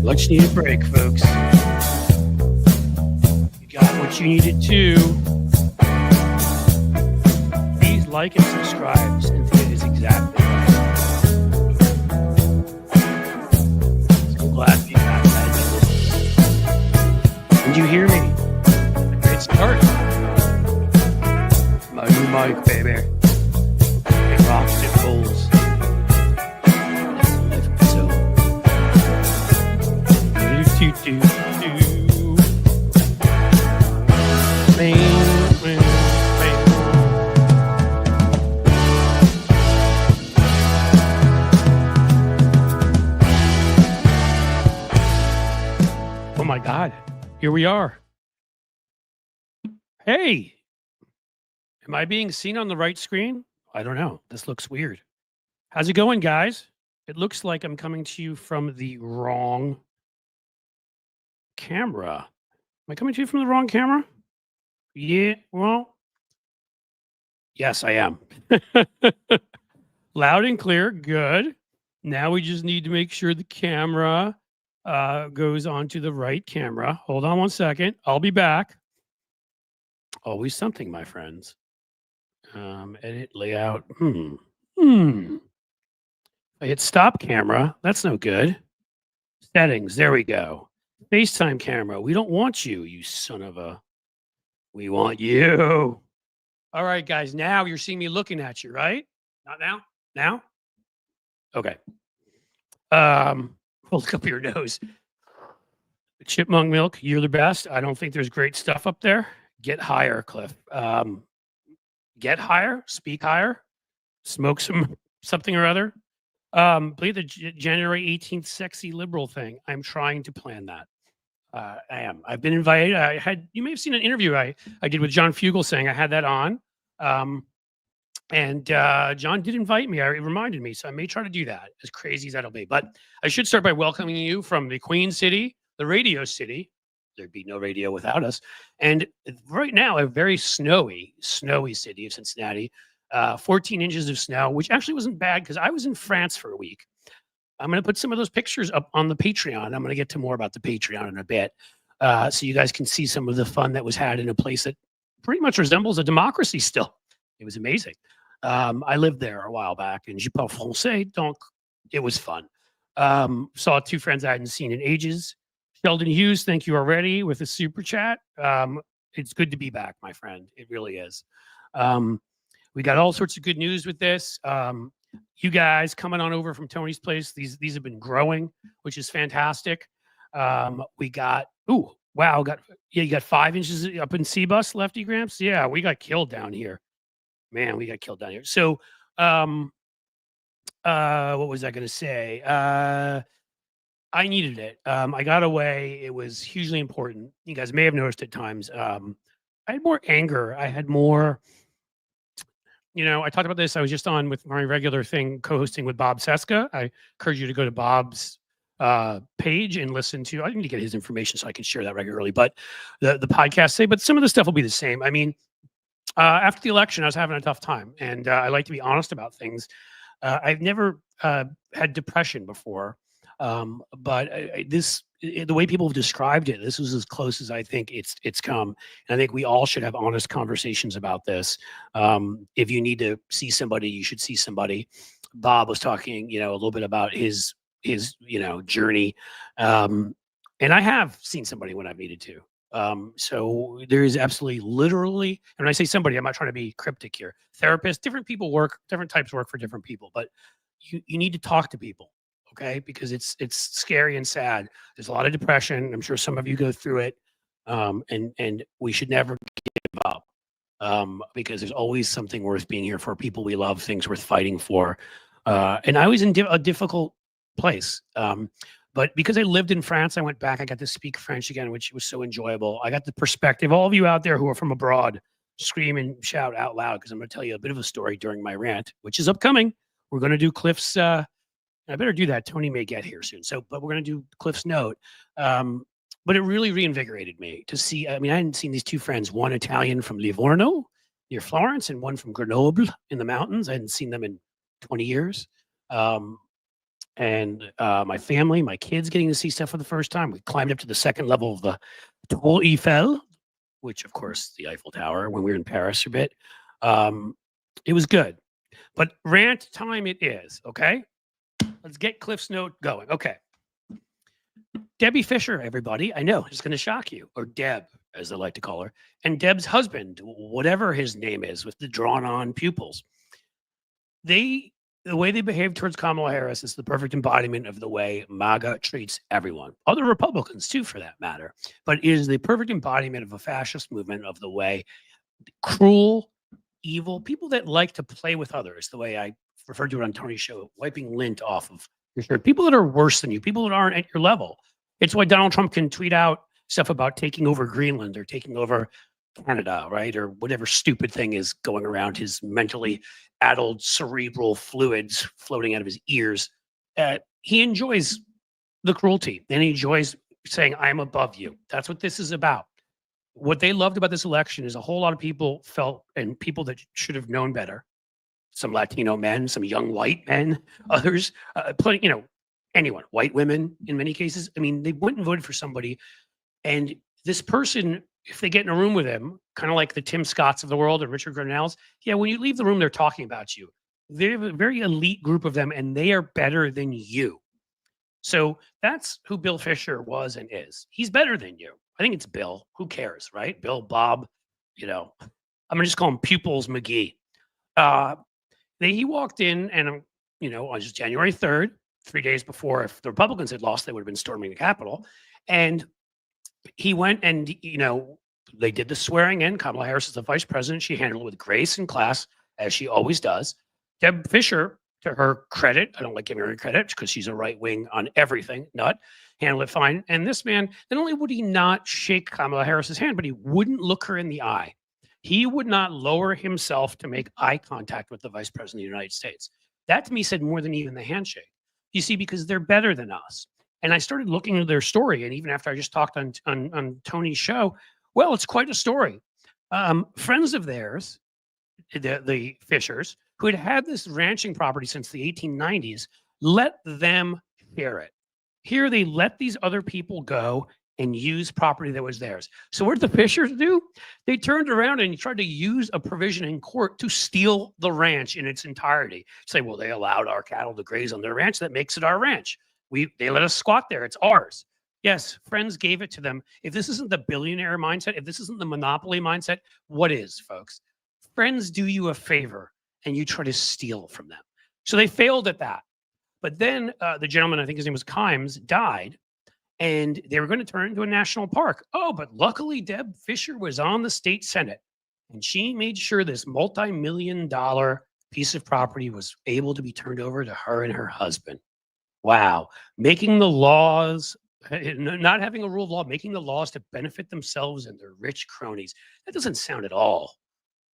Let's need a break, folks. You got what you needed to. Please like and subscribe since it is exactly right. So glad to be back, guys. Did you hear me? A great start. My new mic, baby. It rocks, it rolls. Oh my God, here we are. Hey, am I being seen on the right screen? I don't know. This looks weird. How's it going, guys? It looks like I'm coming to you from the wrong camera. Am I coming to you from the wrong camera? Yeah, well, yes, I am. Loud and clear. Good. Now we just need to make sure the camera goes onto the right camera. Hold on one second. I'll be back. Always something, my friends. Edit layout. I hit stop camera. That's no good. Settings. There we go. FaceTime camera. We don't want you, you son of a. We want you. All right, guys. Now you're seeing me looking at you, right? Not now? Now? Okay. Hold up your nose. Chipmunk milk. You're the best. I don't think there's great stuff up there. Get higher, Cliff. Get higher. Speak higher. Smoke something or other. Believe the January 18th sexy liberal thing. I'm trying to plan that. I am. I've been invited. You may have seen an interview I did with John Fugelsang. I had that on. And John did invite me. It reminded me. So I may try to do that, as crazy as that'll be. But I should start by welcoming you from the Queen City, the radio city. There'd be no radio without us. And right now, a very snowy city of Cincinnati. 14 inches of snow, which actually wasn't bad because I was in France for a week. I'm going to put some of those pictures up on the Patreon. I'm going to get to more about the Patreon in a bit. So you guys can see some of the fun that was had in a place that pretty much resembles a democracy still. It was amazing. I lived there a while back, and je parle français, donc it was fun. Saw two friends I hadn't seen in ages. Sheldon Hughes, thank you already with a super chat. It's good to be back, my friend. It really is. We got all sorts of good news with this. You guys coming on over from Tony's place. These have been growing, which is fantastic. We got, you got 5 inches up in C-Bus, Lefty Gramps. Yeah, we got killed down here. Man, we got killed down here. So, what was I going to say? I needed it. I got away. It was hugely important. You guys may have noticed at times. I had more anger. I had more. I talked about this. I was just on with my regular thing, co-hosting with Bob Seska. I encourage you to go to Bob's page and listen to. I need to get his information so I can share that regularly. But the podcast but some of the stuff will be the same. I mean, after the election, I was having a tough time, and I like to be honest about things. I've never had depression before, but the way people have described it, this was as close as I think it's come. And I think we all should have honest conversations about this. If you need to see somebody, you should see somebody. Bob was talking, a little bit about his journey. And I have seen somebody when I've needed to. So there is absolutely, literally, and when I say somebody, I'm not trying to be cryptic here. Therapists, different types work for different people, but you need to talk to people. Okay, because it's scary and sad. There's a lot of depression. I'm sure some of you go through it, and we should never give up, because there's always something worth being here for. People we love, things worth fighting for. And I was in a difficult place, but because I lived in France, I went back. I got to speak French again, which was so enjoyable. I got the perspective. All of you out there who are from abroad, scream and shout out loud, because I'm going to tell you a bit of a story during my rant, which is upcoming. We're going to do Cliff's. I better do that. Tony may get here soon. But we're going to do Cliff's note. But it really reinvigorated me to see. I mean, I hadn't seen these two friends, one Italian from Livorno near Florence and one from Grenoble in the mountains. I hadn't seen them in 20 years. and my family, my kids getting to see stuff for the first time. We climbed up to the second level of the Tour Eiffel, which of course the Eiffel Tower when we were in Paris for a bit. It was good. But rant time it is, okay? Let's get Cliff's note going. Okay. Debbie Fischer, everybody. I know it's going to shock you, or Deb, as they like to call her, and Deb's husband, whatever his name is, with the drawn-on pupils. The way they behave towards Kamala Harris is the perfect embodiment of the way MAGA treats everyone, other Republicans too, for that matter. But it is the perfect embodiment of a fascist movement, of the way cruel, evil people that like to play with others, the way I referred to it on Tony's show, wiping lint off of your shirt. People that are worse than you, people that aren't at your level. It's why Donald Trump can tweet out stuff about taking over Greenland or taking over Canada, right? Or whatever stupid thing is going around his mentally addled cerebral fluids floating out of his ears. He enjoys the cruelty and he enjoys saying, I'm above you. That's what this is about. What they loved about this election is a whole lot of people felt, and people that should have known better, some Latino men, some young white men, others, plenty, anyone, white women in many cases. I mean, they went and voted for somebody, and this person, if they get in a room with him, kind of like the Tim Scotts of the world or Richard Grenells, yeah, when you leave the room, they're talking about you. They're a very elite group of them, and they are better than you. So that's who Bill Fischer was and is. He's better than you. I think it's Bill. Who cares, right? Bill, Bob, I'm going to just call him Pupils McGee. He walked in and, on just January 3rd, 3 days before, if the Republicans had lost, they would have been storming the Capitol. And he went and, they did the swearing in. Kamala Harris is the vice president. She handled it with grace and class, as she always does. Deb Fischer, to her credit, I don't like giving her credit because she's a right wing on everything, handled it fine. And this man, not only would he not shake Kamala Harris's hand, but he wouldn't look her in the eye. He would not lower himself to make eye contact with the vice president of the United States. That to me said more than even the handshake. You see, because they're better than us. And I started looking at their story. And even after I just talked on Tony's show, well, it's quite a story. Friends of theirs, the Fischers, who had this ranching property since the 1890s, let them share it. Here they let these other people go and use property that was theirs. So what did the Fischers do? They turned around and tried to use a provision in court to steal the ranch in its entirety. Say, well, they allowed our cattle to graze on their ranch. That makes it our ranch. They let us squat there. It's ours. Yes, friends gave it to them. If this isn't the billionaire mindset, if this isn't the monopoly mindset, what is, folks? Friends do you a favor and you try to steal from them. So they failed at that. But then the gentleman, I think his name was Kimes, died. And they were going to turn it into a national park. Oh, but luckily Deb Fischer was on the state Senate. And she made sure this multi-million-dollar piece of property was able to be turned over to her and her husband. Wow. Making the laws, not having a rule of law, making the laws to benefit themselves and their rich cronies. That doesn't sound at all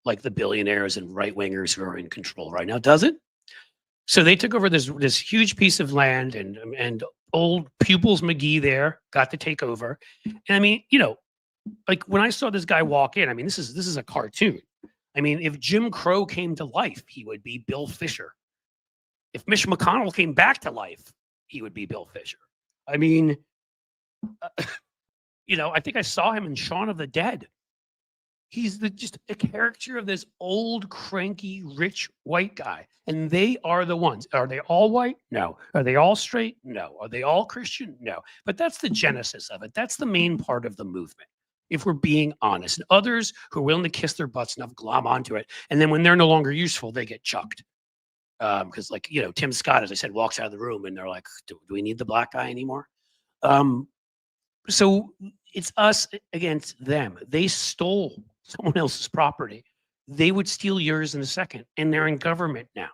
like the billionaires and right-wingers who are in control right now, does it? So they took over this huge piece of land, and old Pupils McGee there got to take over. And I mean, like when I saw this guy walk in, I mean, this is a cartoon. I mean, if Jim Crow came to life, he would be Bill Fischer. If Mitch McConnell came back to life, he would be Bill Fischer. I mean, I think I saw him in Shaun of the Dead. He's just a caricature of this old, cranky, rich white guy. And they are the ones. Are they all white? No. Are they all straight? No. Are they all Christian? No. But that's the genesis of it. That's the main part of the movement, if we're being honest. And others who are willing to kiss their butts enough, glom onto it. And then when they're no longer useful, they get chucked. Because Tim Scott, as I said, walks out of the room and they're like, do we need the black guy anymore? So it's us against them. They stole someone else's property. They would steal yours in a second, and they're in government now.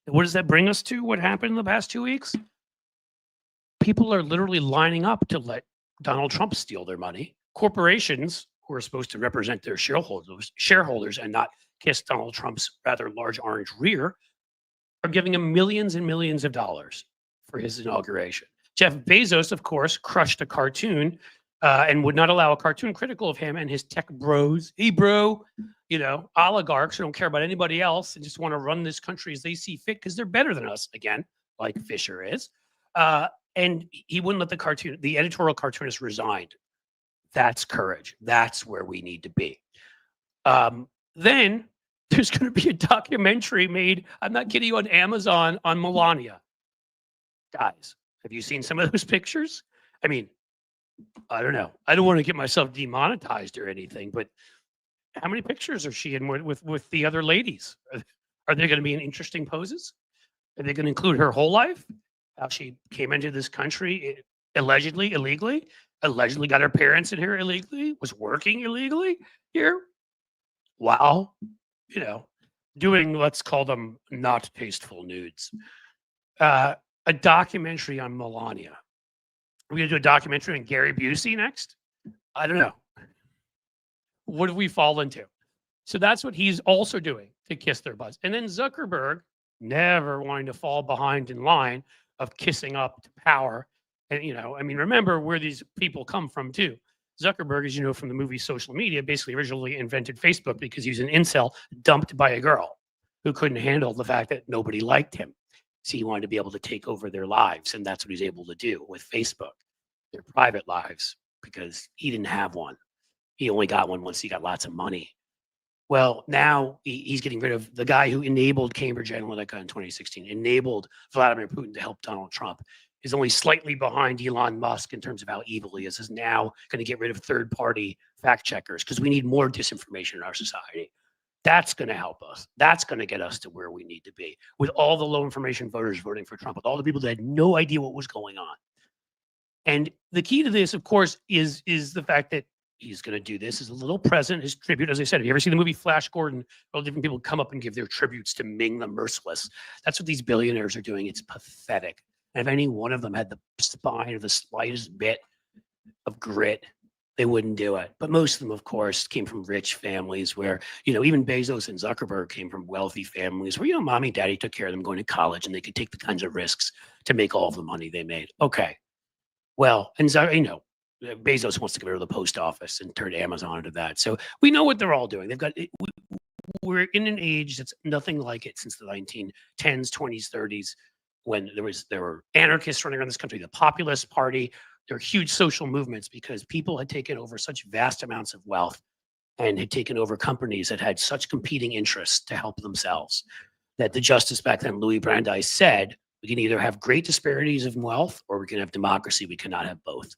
What does that bring us to? What happened in the past 2 weeks? People are literally lining up to let Donald Trump steal their money. Corporations who are supposed to represent their shareholders and not kiss Donald Trump's rather large orange rear are giving him millions and millions of dollars for his inauguration. Jeff Bezos, of course, crushed a cartoon and would not allow a cartoon critical of him and his tech bros, oligarchs who don't care about anybody else and just want to run this country as they see fit because they're better than us again. like Fischer is. And he wouldn't let the editorial cartoonist resigned. That's courage. That's where we need to be. Then there's going to be a documentary made, I'm not kidding you, on Amazon on Melania. Guys, have you seen some of those pictures? I mean, I don't know. I don't want to get myself demonetized or anything, but how many pictures are she in with the other ladies? Are they going to be in interesting poses? Are they going to include her whole life? How she came into this country allegedly, illegally, allegedly got her parents in here illegally, was working illegally here while, doing, let's call them not tasteful nudes. A documentary on Melania. We're going to do a documentary on Gary Busey next? I don't know. What have we fallen into? So that's what he's also doing to kiss their butts. And then Zuckerberg, never wanting to fall behind in line of kissing up to power. And, remember where these people come from too. Zuckerberg, as you know from the movie Social Media, basically originally invented Facebook because he was an incel dumped by a girl who couldn't handle the fact that nobody liked him. So he wanted to be able to take over their lives. And that's what he's able to do with Facebook, their private lives, because he didn't have one. He only got one once he got lots of money. Well, now he's getting rid of the guy who enabled Cambridge Analytica in 2016, enabled Vladimir Putin to help Donald Trump, is only slightly behind Elon Musk in terms of how evil he is now going to get rid of third-party fact checkers because we need more disinformation in our society. That's going to help us. That's going to get us to where we need to be with all the low information voters voting for Trump, with all the people that had no idea what was going on. And the key to this, of course, is the fact that he's going to do this as a little present, his tribute. As I said, have you ever seen the movie Flash Gordon? All different people come up and give their tributes to Ming the Merciless. That's what these billionaires are doing. It's pathetic. And if any one of them had the spine or the slightest bit of grit, they wouldn't do it. But most of them, of course, came from rich families where, even Bezos and Zuckerberg came from wealthy families where, mommy, daddy took care of them going to college and they could take the kinds of risks to make all of the money they made. Okay. Well, and Bezos wants to get rid of the post office and turn Amazon into that. So we know what they're all doing. We're in an age that's nothing like it since the 1910s, 20s, 30s, when there were anarchists running around this country, the Populist Party. There were huge social movements because people had taken over such vast amounts of wealth and had taken over companies that had such competing interests to help themselves that the justice back then, Louis Brandeis, said, we can either have great disparities of wealth or we can have democracy. We cannot have both.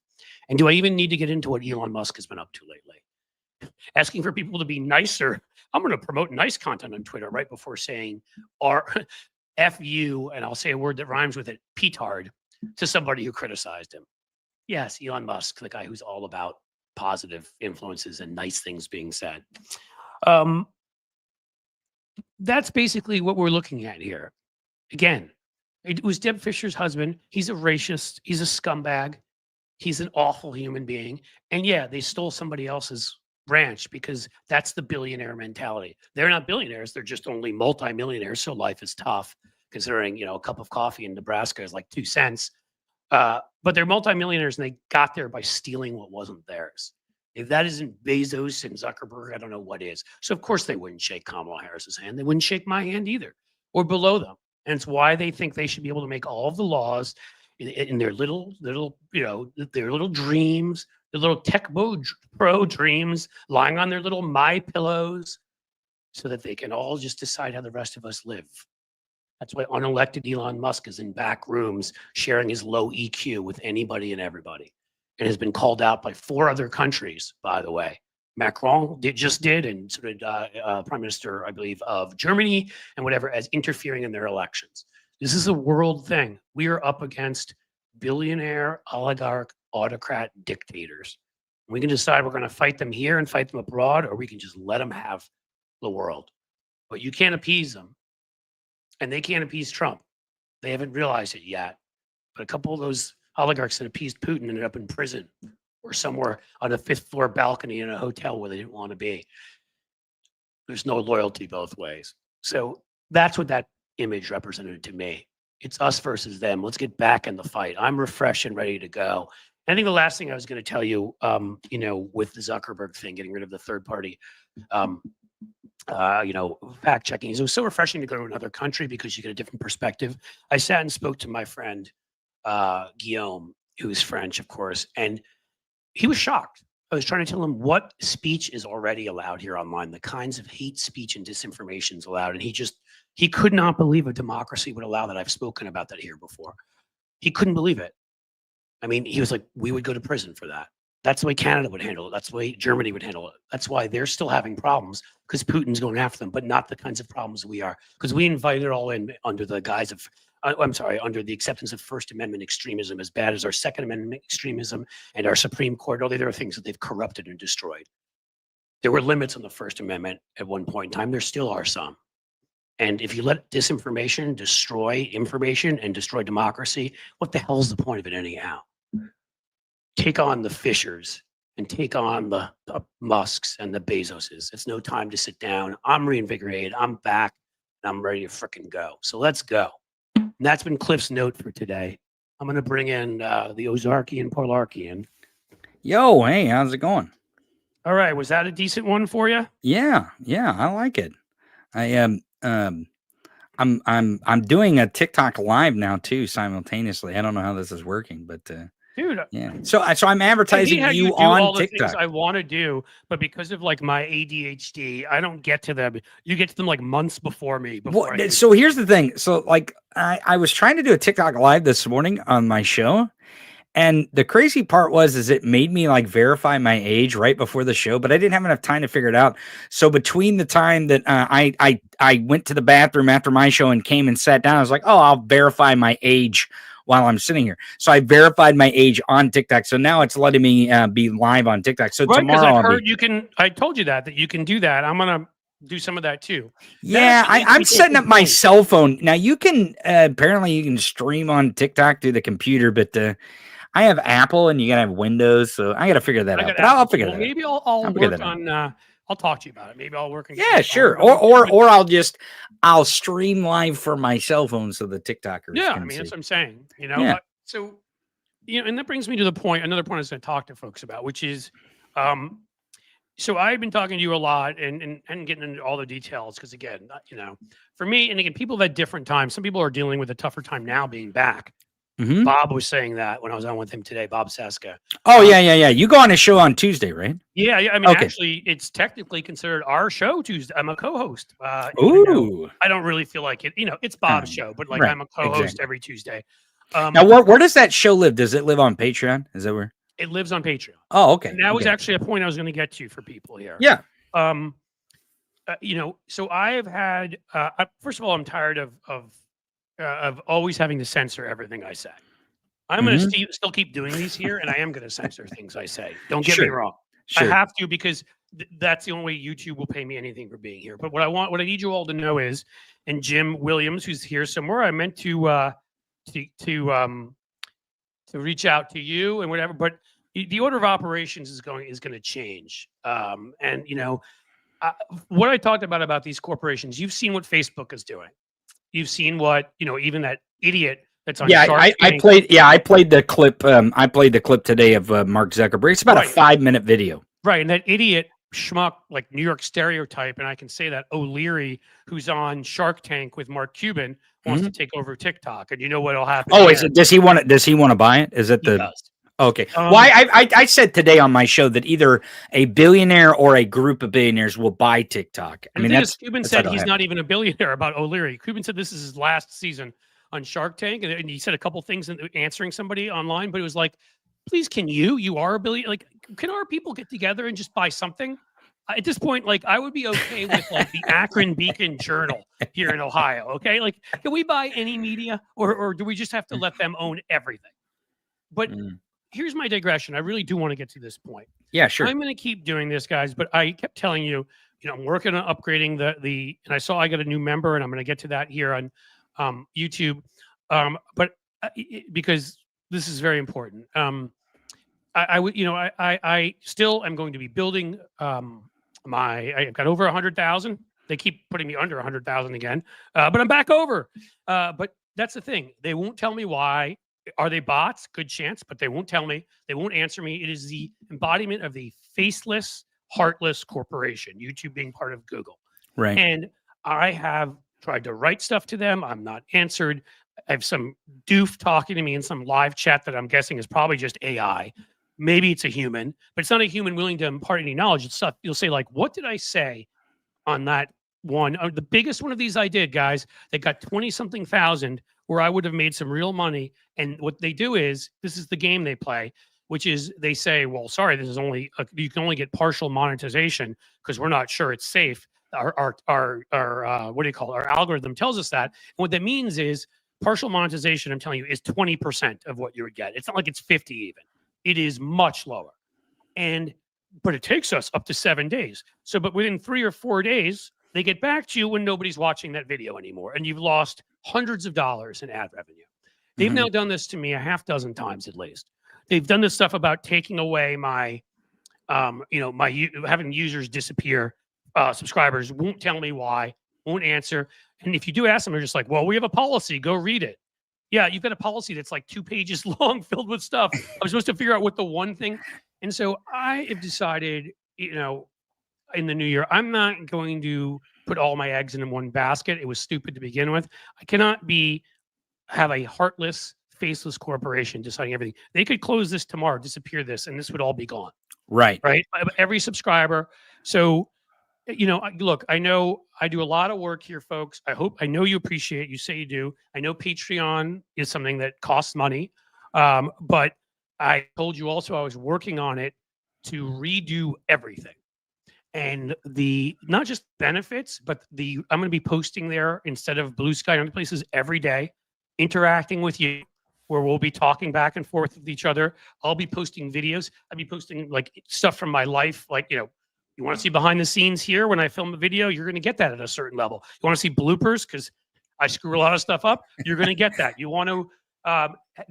And do I even need to get into what Elon Musk has been up to lately? Asking for people to be nicer. I'm going to promote nice content on Twitter right before saying F you, and I'll say a word that rhymes with it, petard, to somebody who criticized him. Yes, Elon Musk, the guy who's all about positive influences and nice things being said. That's basically what we're looking at here. Again, it was Deb Fischer's husband. He's a racist. He's a scumbag. He's an awful human being. And yeah, they stole somebody else's ranch because that's the billionaire mentality. They're not billionaires. They're just only multimillionaires. So life is tough considering, a cup of coffee in Nebraska is like 2 cents. But they're multimillionaires and they got there by stealing what wasn't theirs. If that isn't Bezos and Zuckerberg, I don't know what is. So of course they wouldn't shake Kamala Harris's hand. They wouldn't shake my hand either, or below them. And it's why they think they should be able to make all of the laws in their little, their little dreams, their little tech pro dreams, lying on their little my pillows, so that they can all just decide how the rest of us live. That's why unelected Elon Musk is in back rooms sharing his low EQ with anybody and everybody, and has been called out by 4 other countries, by the way. Macron just did, and so did Prime Minister, I believe, of Germany and whatever, as interfering in their elections. This is a world thing. We are up against billionaire, oligarch, autocrat dictators. We can decide we're going to fight them here and fight them abroad, or we can just let them have the world. But you can't appease them. And they can't appease Trump. They haven't realized it yet. But a couple of those oligarchs that appeased Putin ended up in prison or somewhere on a 5th floor balcony in a hotel where they didn't want to be. There's no loyalty both ways. So that's what that image represented to me. It's us versus them. Let's get back in the fight. I'm refreshed and ready to go. And I think the last thing I was going to tell you, with the Zuckerberg thing, getting rid of the third party fact checking. It was so refreshing to go to another country because you get a different perspective. I sat and spoke to my friend Guillaume, who's French, of course, and he was shocked. I was trying to tell him what speech is already allowed here online, the kinds of hate speech and disinformation is allowed, and he could not believe a democracy would allow that. I've spoken about that here before. He couldn't believe it. I mean, he was like, we would go to prison for that. That's the way Canada would handle it. That's the way Germany would handle it. That's why they're still having problems, because Putin's going after them, but not the kinds of problems we are, because we invited it all in under the guise of, under the acceptance of First Amendment extremism, as bad as our Second Amendment extremism and our Supreme Court. All the other things that they've corrupted and destroyed. There were limits on the First Amendment at one point in time. There still are some. And if you let disinformation destroy information and destroy democracy, what the hell's the point of it anyhow? Take on the Fischers and take on the Musks and the Bezoses. It's no time to sit down. I'm reinvigorated. I'm back and I'm ready to frickin' go. So let's go. And that's been Cliff's note for today. I'm going to bring in the Ozarkian Parlarkian. Yo, hey, how's it going? All right. Was that a decent one for you? Yeah, I like it. I'm doing a TikTok live now too simultaneously. I don't know how this is working, but dude, yeah. So I'm advertising you on all the TikTok. Things I want to do, but because of like my ADHD, I don't get to them. You get to them like months before me. So here's the thing. So like I was trying to do a TikTok live this morning on my show. And the crazy part is it made me like verify my age right before the show, but I didn't have enough time to figure it out. So between the time that I went to the bathroom after my show and came and sat down, I was like, oh, I'll verify my age while I'm sitting here. So I verified my age on TikTok. So now it's letting me be live on TikTok. So right, tomorrow I told you that you can do that. I'm going to do some of that too. Yeah, I'm setting up my cell phone. Now you can, apparently you can stream on TikTok through the computer, but I have Apple and you gotta have Windows, so I gotta figure that out. But I'll figure that out. Maybe I'll work on. I'll talk to you about it. Maybe I'll work on. Yeah, sure. Or I'll stream live from my cell phone so the TikTokers. Yeah, can that's see. what I'm saying. Yeah. So and that brings me to the point. Another point I was going to talk to folks about, which is, so I've been talking to you a lot and getting into all the details because again, for me, and again, people have had different times. Some people are dealing with a tougher time now being back. Mm-hmm. Bob was saying that when I was on with him today, Bob Seska. Oh, yeah. You go on his show on Tuesday, right? Yeah. I mean, actually, it's technically considered our show Tuesday. I'm a co-host. Ooh. I don't really feel like it. It's Bob's show, but like I'm a co-host every Tuesday. Now, where does that show live? Does it live on Patreon? Is that where? It lives on Patreon. Oh, okay. And that was actually a point I was going to get to for people here. Yeah. So I have had, first of all, I'm tired of always having to censor everything I say. I'm going to still keep doing these here, and I am going to censor things I say. Don't get me wrong. Sure. I have to because that's the only way YouTube will pay me anything for being here. But what I need you all to know is, and Jim Williams, who's here somewhere, I meant to reach out to you and whatever. But the order of operations is going to change. What I talked about these corporations, you've seen what Facebook is doing. You've seen what, even that idiot that's on Shark Tank. I played the clip. I played the clip today of Mark Zuckerberg. It's about a 5-minute video. Right. And that idiot schmuck, like New York stereotype, and I can say that O'Leary, who's on Shark Tank with Mark Cuban, wants to take over TikTok. And you know what'll happen? Oh, does he want to buy it? Is it he does. Okay. I said today on my show that either a billionaire or a group of billionaires will buy TikTok. I mean, Cuban said he's not even a billionaire about O'Leary. Cuban said this is his last season on Shark Tank, and he said a couple things answering somebody online, but it was like, please, you are a billionaire. Like, can our people get together and just buy something? At this point, like, I would be okay with like the Akron Beacon Journal here in Ohio. Okay, like, can we buy any media, or do we just have to let them own everything? But here's my digression. I really do want to get to this point. Yeah, sure. I'm going to keep doing this, guys, but I kept telling you, I'm working on upgrading and I saw I got a new member, and I'm going to get to that here on YouTube. But because this is very important. I still am going to be building I've got over 100,000. They keep putting me under 100,000 again, but I'm back over. But that's the thing. They won't tell me why. Are they bots? Good chance, but they won't tell me. They won't answer me. It is the embodiment of the faceless, heartless corporation, YouTube being part of Google. Right. And I have tried to write stuff to them. I'm not answered. I have some doof talking to me in some live chat that I'm guessing is probably just AI. Maybe it's a human, but it's not a human willing to impart any knowledge. It's stuff you'll say like, what did I say on that one? The biggest one of these I did, guys, that got 20-something thousand where I would have made some real money. And what they do is, this is the game they play, which is they say, well, sorry, this is only, you can only get partial monetization because we're not sure it's safe. Our what do you call it? Our algorithm tells us that. And what that means is partial monetization, I'm telling you, is 20% of what you would get. It's not like it's 50 even. It is much lower. But it takes us up to 7 days. So, but within 3 or 4 days, they get back to you when nobody's watching that video anymore. And you've lost hundreds of dollars in ad revenue. They've now done this to me a half dozen times at least. They've done this stuff about taking away my, having users disappear. Subscribers won't tell me why, won't answer. And if you do ask them, they're just like, well, we have a policy, go read it. Yeah, you've got a policy that's like 2 pages long, filled with stuff. I was supposed to figure out what the one thing. And so I have decided, in the new year, I'm not going to put all my eggs in one basket. It was stupid to begin with. I cannot have a heartless, faceless corporation deciding everything. They could close this tomorrow, disappear this, and this would all be gone. Right. Every subscriber. So, look, I know I do a lot of work here, folks. I know you appreciate it. You say you do. I know Patreon is something that costs money. But I told you also I was working on it to redo everything. And not just benefits, but I'm going to be posting there instead of Blue Sky and other places every day, interacting with you, where we'll be talking back and forth with each other. I'll be posting videos. I'll be posting like stuff from my life. Like, you want to see behind the scenes here when I film a video, you're going to get that at a certain level. You want to see bloopers because I screw a lot of stuff up, you're going to get that. You want to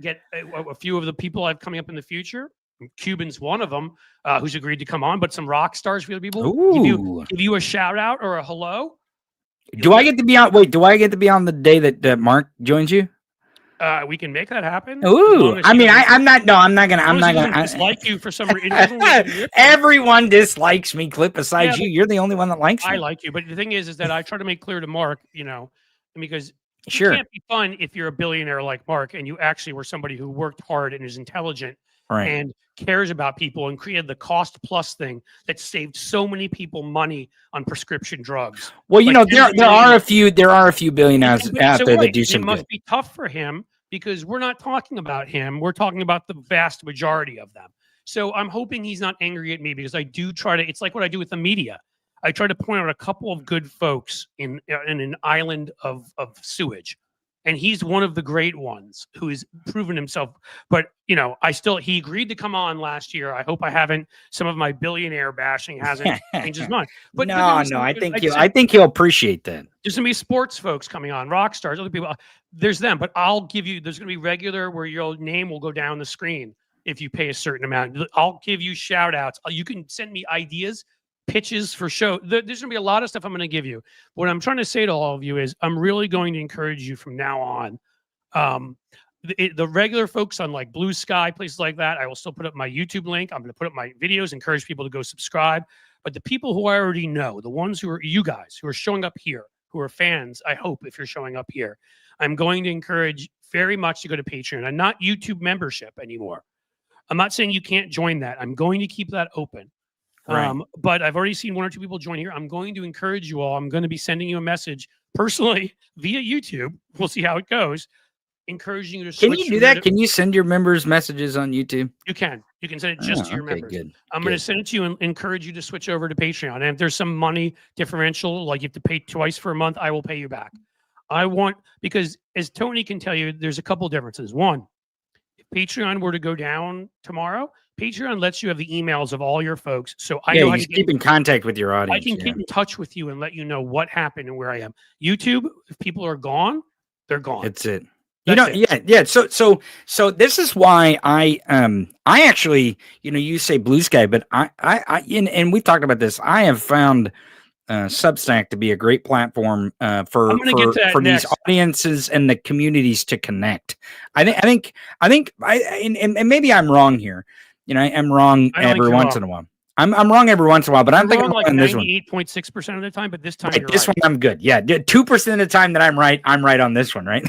get a few of the people I have coming up in the future. Cuban's one of them who's agreed to come on, but some rock stars for other people. Give you a shout out or a hello. Do I get to be on? Wait, do I get to be on the day that Mark joins you? We can make that happen. Ooh, I'm not gonna dislike you for some reason. Everyone dislikes me, Clip, besides you. You're the only one that likes me. I like you, but the thing is that I try to make clear to Mark, because it can't be fun if you're a billionaire like Mark and you actually were somebody who worked hard and is intelligent and cares about people and created the cost plus thing that saved so many people money on prescription drugs. Well, there are a few billionaires out there that do some good. It must be tough for him because we're not talking about him. We're talking about the vast majority of them. So I'm hoping he's not angry at me because I do try to, it's like what I do with the media. I try to point out a couple of good folks in an island of sewage. And he's one of the great ones who has proven himself. But, he agreed to come on last year. I hope some of my billionaire bashing hasn't changed his mind. But no, I think he'll appreciate that. There's going to be sports folks coming on, rock stars, other people. There's them. But there's going to be regular where your name will go down the screen if you pay a certain amount. I'll give you shout outs. You can send me ideas, pitches for show. There's going to be a lot of stuff I'm going to give you. What I'm trying to say to all of you is I'm really going to encourage you from now on. The regular folks on like Blue Sky, places like that, I will still put up my YouTube link. I'm going to put up my videos, encourage people to go subscribe. But the people who I already know, the ones who are you guys who are showing up here, who are fans, I hope if you're showing up here, I'm going to encourage very much to go to Patreon and not YouTube membership anymore. I'm not saying you can't join that. I'm going to keep that open. Right. But I've already seen 1 or 2 people join here. I'm going to encourage you all. I'm going to be sending you a message personally via YouTube. We'll see how it goes. Encouraging you to switch. Can you do that? Can you send your members messages on YouTube? You can. You can send it just to your members. Good. I'm going to send it to you and encourage you to switch over to Patreon. And if there's some money differential, like you have to pay twice for a month, I will pay you back. Because as Tony can tell you, there's a couple differences. One, if Patreon were to go down tomorrow, Patreon lets you have the emails of all your folks. So I know how to keep in contact with your audience. I can keep in touch with you and let you know what happened and where I am. YouTube, if people are gone, they're gone. That's it. So this is why I actually, you say Blue Sky, but and we've talked about this. I have found Substack to be a great platform for these audiences and the communities to connect. I think, and maybe I'm wrong here. I'm wrong every once in a while. I'm wrong every once in a while, but I'm thinking wrong like on this one. 98.6% of the time, but this time Right, you're this right. one I'm good. Yeah, 2% of the time that I'm right on this one, right?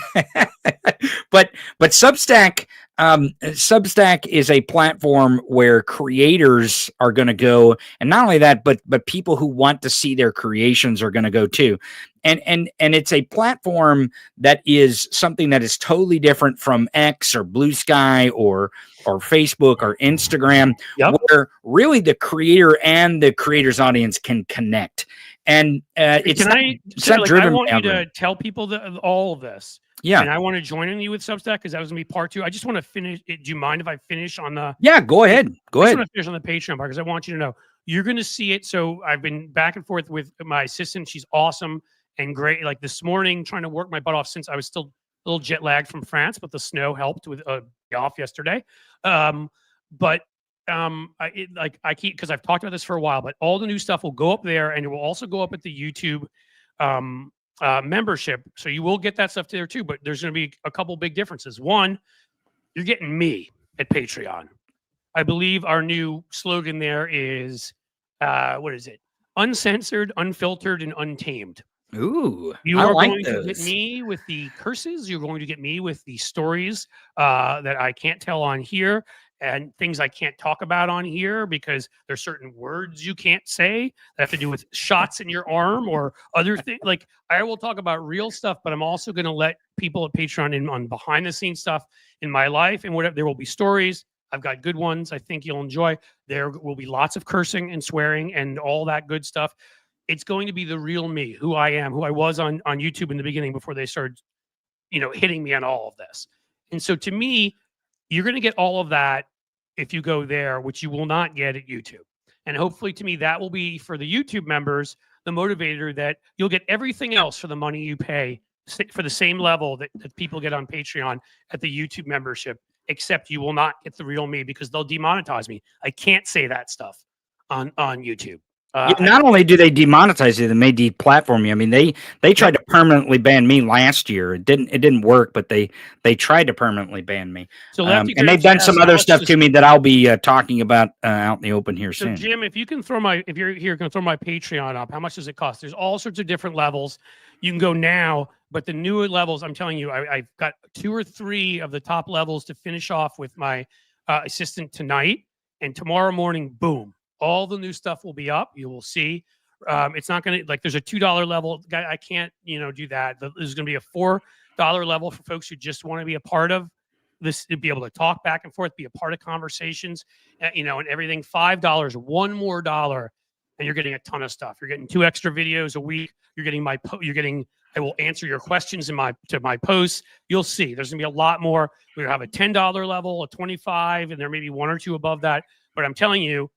but Substack, Substack is a platform where creators are going to go, and not only that, but people who want to see their creations are going to go too. And it's a platform that is something that is totally different from X or Blue Sky or Facebook or Instagram, Yep. where really the creator and the creator's audience can connect. And it's not I driven want by you to algorithm. tell people all of this. Yeah. And I want to join you with Substack because that was gonna be part 2. I just want to finish. Do you mind if I finish on the? Yeah, go ahead. Go I just ahead. want to finish on the Patreon part because I want you to know you're going to see it. So I've been back and forth with my assistant. She's awesome and great. Like this morning, trying to work my butt off since I was still a little jet lagged from France, but the snow helped with off yesterday. I keep, because I've talked about this for a while, but all the new stuff will go up there, and it will also go up at the YouTube membership. So you will get that stuff there too. But there's going to be a couple big differences. One, you're getting me at Patreon. I believe our new slogan there is, what is it? Uncensored, unfiltered, and untamed. Ooh, You I are like going to get those. me with the curses. You're going to get me with the stories that I can't tell on here and things I can't talk about on here because there's certain words you can't say that have to do with shots in your arm or other things. Like I will talk about real stuff, but I'm also going to let people at Patreon in on behind the scenes stuff in my life and whatever. There will be stories. I've got good ones I think you'll enjoy. There will be lots of cursing and swearing and all that good stuff. It's going to be the real me, who I am, who I was on YouTube in the beginning before they started, hitting me on all of this. And so to me, you're going to get all of that if you go there, which you will not get at YouTube. And hopefully to me, that will be for the YouTube members, the motivator that you'll get everything else for the money you pay for the same level that people get on Patreon at the YouTube membership, except you will not get the real me because they'll demonetize me. I can't say that stuff on YouTube. Not only do they demonetize you, they may deplatform you. I mean, they tried to permanently ban me last year. It didn't work, but they tried to permanently ban me. So and they've done some other stuff to me that I'll be talking about out in the open here soon. So Jim, if you're here, going to throw my Patreon up, how much does it cost? There's all sorts of different levels. You can go now, but the newer levels, I'm telling you, I've got 2 or 3 of the top levels to finish off with my assistant tonight, and tomorrow morning, boom. All the new stuff will be up. You will see. It's not going to there's a $2 level. I can't, do that. There's going to be a $4 level for folks who just want to be a part of this, to be able to talk back and forth, be a part of conversations, and everything. $5, one more dollar, and you're getting a ton of stuff. You're getting 2 extra videos a week. You're getting I will answer your questions in my posts. You'll see. There's going to be a lot more. We'll have a $10 level, a $25, and there may be 1 or 2 above that. But I'm telling you,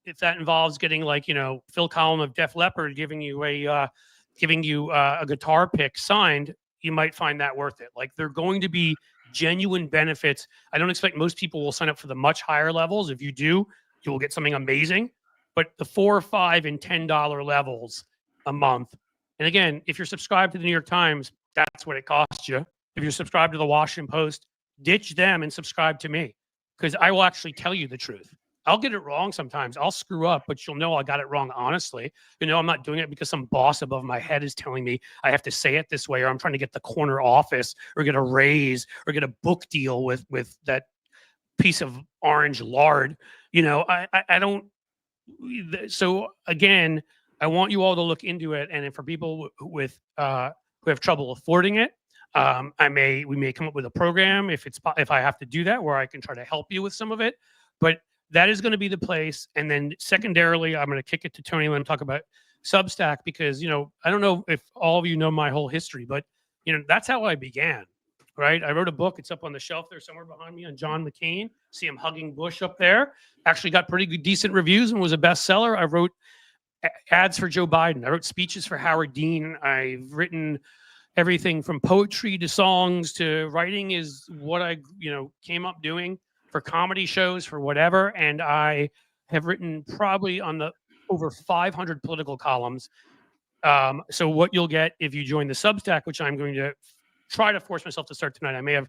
if that involves getting Phil Collins of Def Leppard giving you a guitar pick signed, you might find that worth it. Like they're going to be genuine benefits. I don't expect most people will sign up for the much higher levels. If you do, you will get something amazing. But the $4, $5, and $10 levels a month. And again, if you're subscribed to the New York Times, that's what it costs you. If you're subscribed to the Washington Post, ditch them and subscribe to me because I will actually tell you the truth. I'll get it wrong sometimes. I'll screw up, but you'll know I got it wrong honestly. I'm not doing it because some boss above my head is telling me I have to say it this way, or I'm trying to get the corner office or get a raise or get a book deal with that piece of orange lard. I don't. So again, I want you all to look into it. And for people who have trouble affording it, we may come up with a program if I have to do that where I can try to help you with some of it. But that is going to be the place. And then secondarily, I'm going to kick it to Tony and talk about Substack because, I don't know if all of you know my whole history, but, that's how I began, right? I wrote a book. It's up on the shelf there somewhere behind me on John McCain. See him hugging Bush up there. Actually got pretty good, decent reviews and was a bestseller. I wrote ads for Joe Biden. I wrote speeches for Howard Dean. I've written everything from poetry to songs to writing is what I, came up doing. For comedy shows, for whatever, and I have written probably on the over 500 political columns. So what you'll get if you join the Substack, which I'm going to try to force myself to start tonight. I may have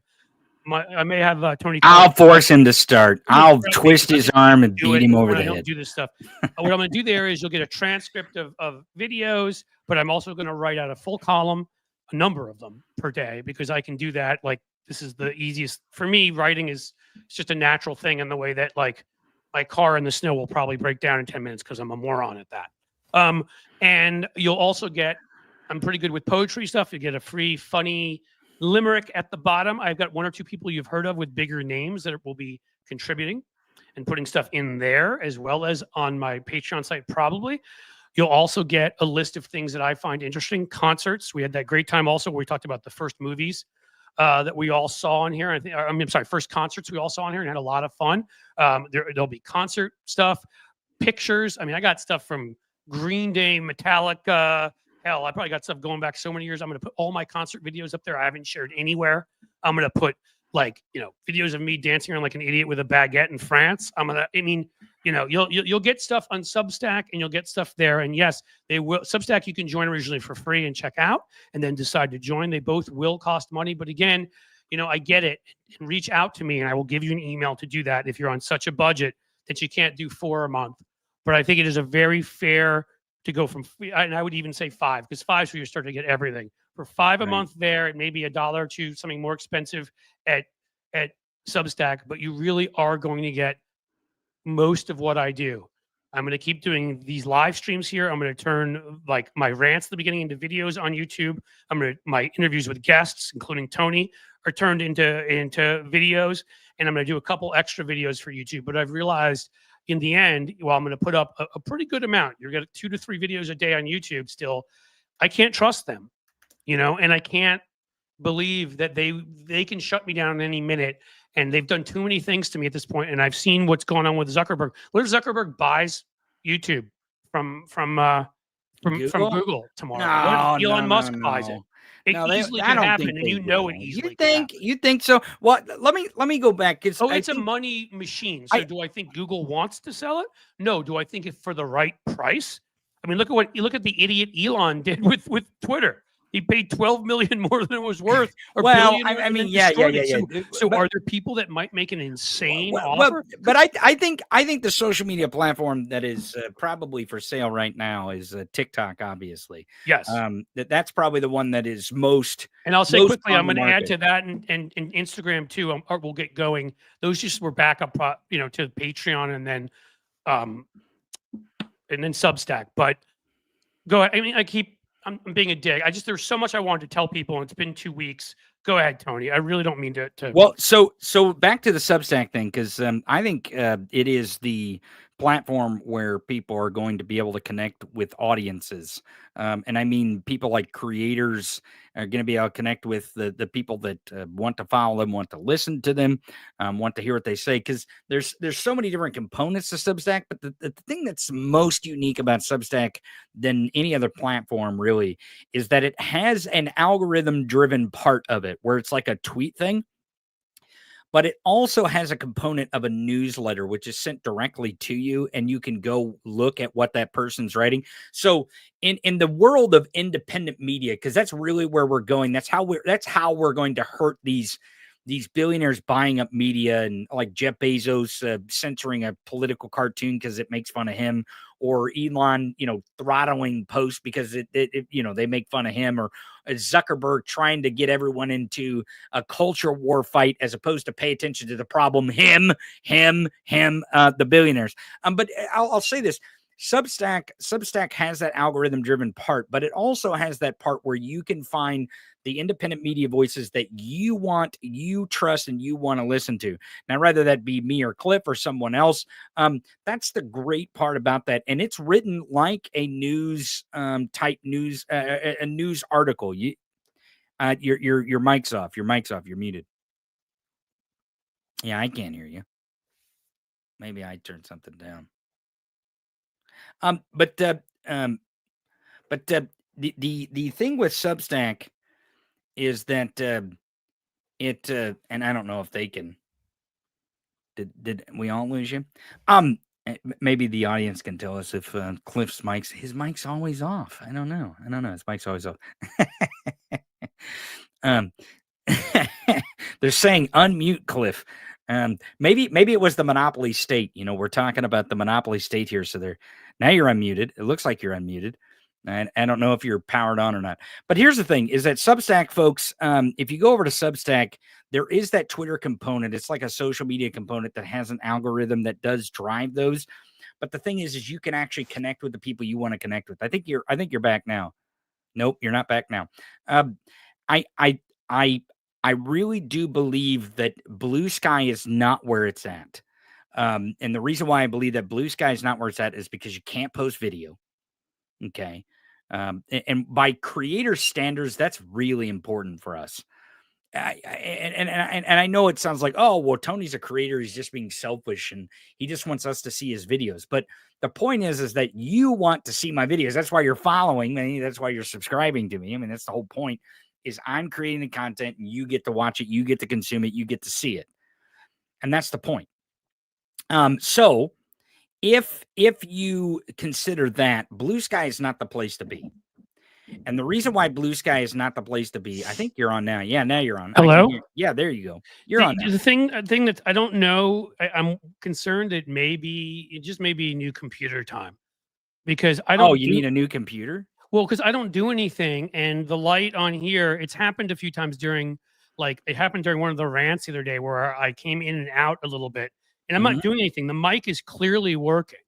I may have Tony. I'll force him to start. I'll threaten me twist because his I arm and do beat it him over when the I don't head. do this stuff. What I'm going to do there is you'll get a transcript of videos, but I'm also going to write out a full column, a number of them per day, because I can do that. Like, this is the easiest for me. Writing is it's just a natural thing in the way that, like, my car in the snow will probably break down in 10 minutes because I'm a moron at that. And you'll also get, I'm pretty good with poetry stuff. You get a free, funny limerick at the bottom. I've got one or two people you've heard of with bigger names that will be contributing and putting stuff in there, as well as on my Patreon site, probably. You'll also get a list of things that I find interesting. Concerts. We had that great time also where we talked about the first movies that we all saw on here. I'm sorry, first concerts we all saw on here and had a lot of fun. There'll be concert stuff, pictures. I mean, I got stuff from Green Day, Metallica. Hell, I probably got stuff going back so many years. I'm going to put all my concert videos up there I haven't shared anywhere. I'm going to put, like, videos of me dancing around like an idiot with a baguette in France. You'll get stuff on Substack and you'll get stuff there. And yes, they will. Substack, you can join originally for free and check out and then decide to join. They both will cost money. But again, I get it. And reach out to me and I will give you an email to do that if you're on such a budget that you can't do 4 a month. But I think it is a very fair to go from, and I would even say 5, because 5 is where you start to get everything. For 5 a month there, it may be $1 or $2, something more expensive at Substack, but you really are going to get most of what I do. I'm going to keep doing these live streams here. I'm going to turn like my rants at the beginning into videos on YouTube. My interviews with guests, including Tony, are turned into videos, and I'm going to do a couple extra videos for YouTube. But I've realized in the end, while I'm going to put up a pretty good amount, you're getting 2 to 3 videos a day on YouTube still, I can't trust them, and I can't believe that they can shut me down at any minute. And they've done too many things to me at this point. And I've seen what's going on with Zuckerberg. What if Zuckerberg buys YouTube from Google tomorrow? What if Elon Musk buys it? It easily can happen, and it easily can happen. You think so? Well, let me go back. It's a money machine. So do I think Google wants to sell it? No. Do I think it's for the right price? I mean, look at the idiot Elon did with Twitter. He paid $12 million more than it was worth. Well, I mean, yeah. So are there people that might make an insane offer? But I think the social media platform that is probably for sale right now is TikTok, obviously. Yes. That's probably the one that is most. And I'll say quickly, I'm going to add to that and Instagram too. We'll get going. Those just were backup, to Patreon and then Substack. But go ahead. I mean, I'm being a dick. There's so much I wanted to tell people, and it's been 2 weeks. Go ahead, Tony. I really don't mean to. Well, so back to the Substack thing, because I think it is the platform where people are going to be able to connect with audiences. And I mean, people like creators are going to be able to connect with the people that want to follow them, want to listen to them, want to hear what they say. Because there's so many different components to Substack. But the thing that's most unique about Substack than any other platform really is that it has an algorithm-driven part of it where it's like a tweet thing. But it also has a component of a newsletter, which is sent directly to you, and you can go look at what that person's writing. So in the world of independent media, because that's really where we're going, that's how we're going to hurt these billionaires buying up media, and like Jeff Bezos censoring a political cartoon because it makes fun of him, or Elon, throttling posts because it they make fun of him, or Zuckerberg trying to get everyone into a culture war fight as opposed to pay attention to the problem, the billionaires. But I'll say this. Substack has that algorithm driven part, but it also has that part where you can find the independent media voices that you trust, and you want to listen to. Now, rather that be me or Cliff or someone else, that's the great part about that. And it's written like a news type news, a news article. Your mic's off. Your mic's off. You're muted. Yeah, I can't hear you. Maybe I turned something down. But the thing with Substack is that it and I don't know if they can. Did we all lose you? Maybe the audience can tell us if Cliff's his mic's always off. I don't know. His mic's always off. They're saying unmute Cliff. Maybe it was the Monopoly State. You know, we're talking about the Monopoly State here. So now you're unmuted. It looks like you're unmuted. And I don't know if you're powered on or not. But here's the thing: is that Substack, folks? If you go over to Substack, there is that Twitter component. It's like a social media component that has an algorithm that does drive those. But the thing is you can actually connect with the people you want to connect with. I think you're back now. Nope, you're not back now. I really do believe that Blue Sky is not where it's at. And the reason why I believe that Blue Sky is not where it's at is because you can't post video. Okay. And by creator standards, that's really important for us. And I know it sounds like, oh, well, Tony's a creator. He's just being selfish and he just wants us to see his videos. But the point is that you want to see my videos. That's why you're following me. That's why you're subscribing to me. I mean, that's the whole point, is I'm creating the content and you get to watch it. You get to consume it. You get to see it. And that's the point. So if you consider that, Blue Sky is not the place to be. And the reason why Blue Sky is not the place to be, I think you're on now. Yeah, now you're on. Hello? Yeah, there you go. You're on now. The thing that I don't know, I'm concerned it just may be new computer time, because I don't. Oh, you need a new computer? Well, because I don't do anything, and the light on here, it's happened a few times during one of the rants the other day where I came in and out a little bit, and I'm not doing anything. The mic is clearly working.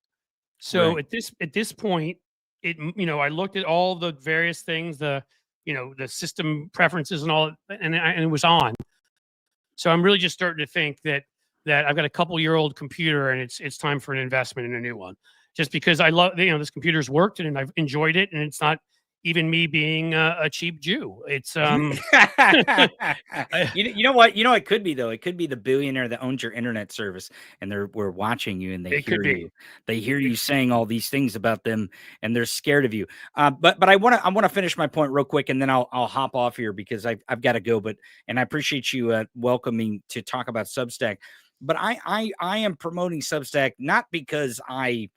So Right. at this point, I looked at all the various things, the system preferences and all, and it was on. So I'm really just starting to think that I've got a couple-year-old computer and it's time for an investment in a new one. Just because I love, this computer's worked and I've enjoyed it, and it's not even me being a cheap Jew. It's you know what? It could be, though. It could be the billionaire that owns your internet service, and we're watching you, and they hear you. They hear you saying all these things about them, and they're scared of you. But I want to finish my point real quick, and then I'll hop off here because I've got to go. And I appreciate you welcoming to talk about Substack. But I am promoting Substack not because I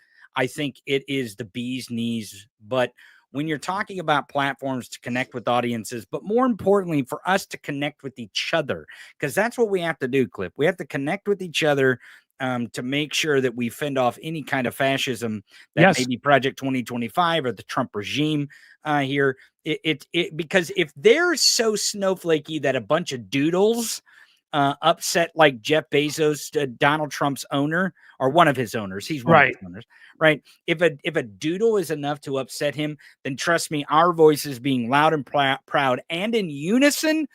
think it is the bee's knees, but when you're talking about platforms to connect with audiences, but more importantly, for us to connect with each other, because that's what we have to do, Cliff. We have to connect with each other to make sure that we fend off any kind of fascism that may be Project 2025 or the Trump regime here. Because if they're so snowflakey that a bunch of doodles upset like Jeff Bezos, Donald Trump's owner, or one of his owners. He's one of his owners, right? If a doodle is enough to upset him, then trust me, our voices being loud and proud and in unison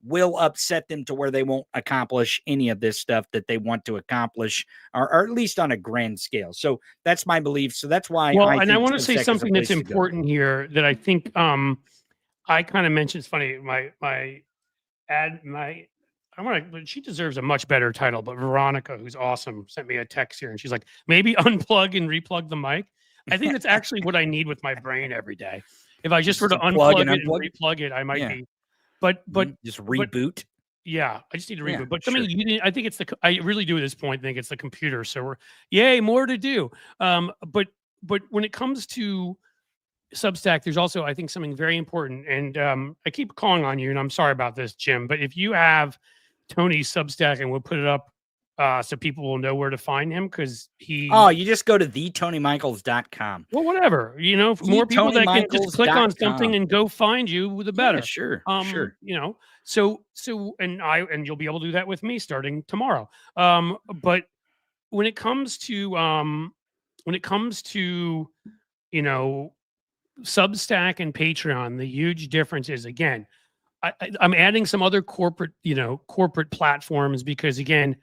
will upset them to where they won't accomplish any of this stuff that they want to accomplish, or at least on a grand scale. So that's my belief. So that's why. Well, I want to say something that's important here that I think I kind of mentioned. It's funny. She deserves a much better title, but Veronica, who's awesome, sent me a text here and she's like, maybe unplug and replug the mic. I think that's actually what I need with my brain every day. If I just were to unplug it and replug it, I might be, but just reboot. I just need to reboot. But I mean, I think I really do at this point think it's the computer. So more to do. But when it comes to Substack, there's also, I think, something very important. And I keep calling on you, and I'm sorry about this, Jim, but if you have Tony's Substack, and we'll put it up so people will know where to find him, because you just go to theTonyMichaels.com. Well, whatever, for more people that can just click on something and go find you, the better. Sure. So and you'll be able to do that with me starting tomorrow. But when it comes to Substack and Patreon, the huge difference is, again, I'm adding some other corporate platforms, because again,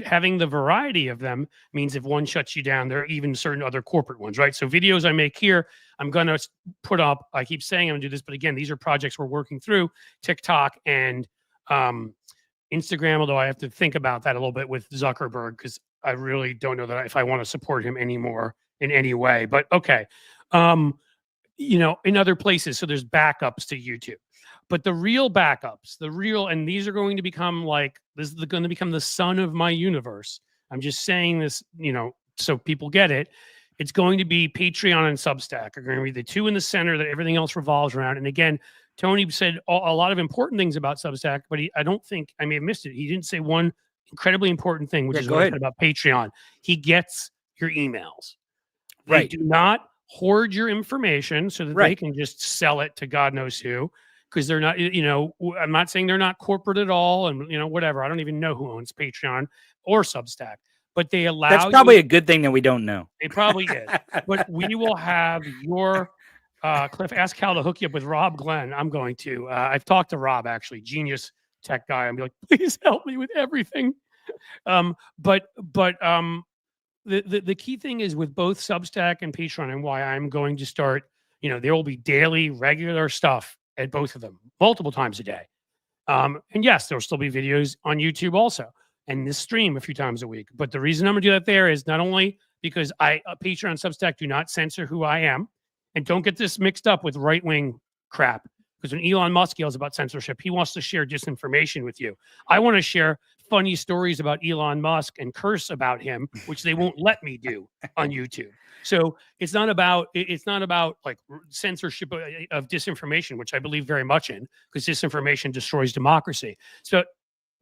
having the variety of them means if one shuts you down, there are even certain other corporate ones, right? So videos I make here, I'm going to put up, I keep saying I'm going to do this, but again, these are projects we're working through, TikTok and Instagram, although I have to think about that a little bit with Zuckerberg, because I really don't know that if I want to support him anymore in any way. But okay. In other places. So there's backups to YouTube. But the real backups, and these are going to become going to become the sun of my universe. I'm just saying this, so people get it. It's going to be Patreon and Substack are going to be the two in the center that everything else revolves around. And again, Tony said a lot of important things about Substack, but I don't think I may have missed it. He didn't say one incredibly important thing, which is what I said about Patreon. He gets your emails. They do not hoard your information so that they can just sell it to God knows who, because they're not, I'm not saying they're not corporate at all, and whatever. I don't even know who owns Patreon or Substack, but they allow. That's probably a good thing that we don't know. It probably is. But we will have your Cliff. Ask Cal to hook you up with Rob Glenn. I'm going to. I've talked to Rob, actually, genius tech guy. I'm like, please help me with everything. The key thing is with both Substack and Patreon, and why I'm going to start, there will be daily, regular stuff at both of them, multiple times a day. And yes, there'll still be videos on YouTube also, and this stream a few times a week. But the reason I'm going to do that there is not only because Patreon and Substack do not censor who I am, and don't get this mixed up with right-wing crap. Because when Elon Musk yells about censorship, he wants to share disinformation with you. I want to share funny stories about Elon Musk and curse about him, which they won't let me do on YouTube. So it's not about like censorship of disinformation, which I believe very much in, because disinformation destroys democracy. So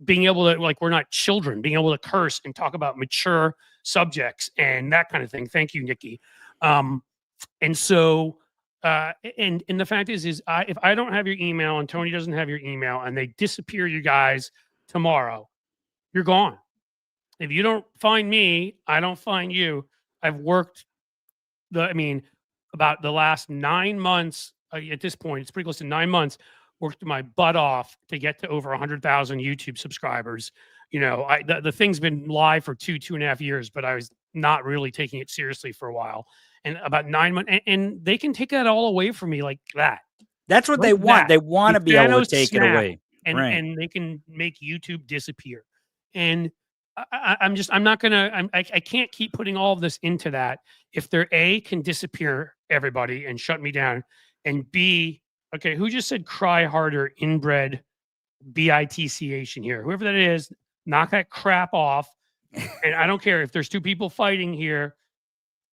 being able to, like, we're not children, being able to curse and talk about mature subjects and that kind of thing. Thank you, Nikki. And so, and the fact is if I don't have your email and Tony doesn't have your email and they disappear, you guys, tomorrow, you're gone. If you don't find me, I don't find you. I've worked about the last 9 months, at this point, it's pretty close to 9 months, worked my butt off to get to over 100,000 YouTube subscribers. The thing's been live for 2.5 years, but I was not really taking it seriously for a while. And about 9 months, and they can take that all away from me like that. That's what they want. They want to be able to take it away. And they can make YouTube disappear. And I'm not gonna. I can't keep putting all of this into that. If they're A, can disappear everybody and shut me down, and B, okay, who just said cry harder, inbred, bitch in here? Whoever that is, knock that crap off. And I don't care if there's two people fighting here.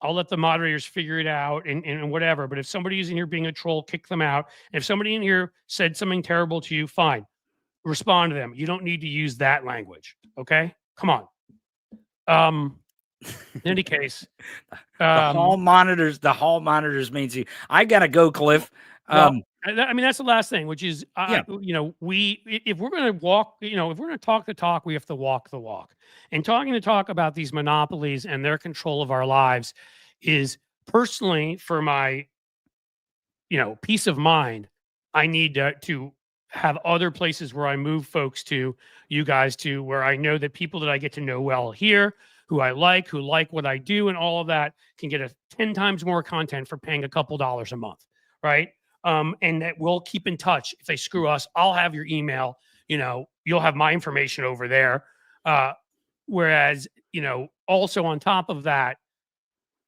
I'll let the moderators figure it out and whatever. But if somebody's in here being a troll, kick them out. And if somebody in here said something terrible to you, fine. Respond to them. You don't need to use that language. Okay? Come on. In any case. The hall monitors means you. I gotta go, Cliff. That's the last thing, which is, if we're going to walk, if we're going to talk the talk, we have to walk the walk. And talking the talk about these monopolies and their control of our lives is, personally, for my, peace of mind, I need to have other places where I move folks to, you guys to, where I know that people that I get to know well here, who like what I do and all of that, can get 10 times more content for paying a couple dollars a month, right? And that we'll keep in touch. If they screw us, I'll have your email, you'll have my information over there. Whereas, also on top of that,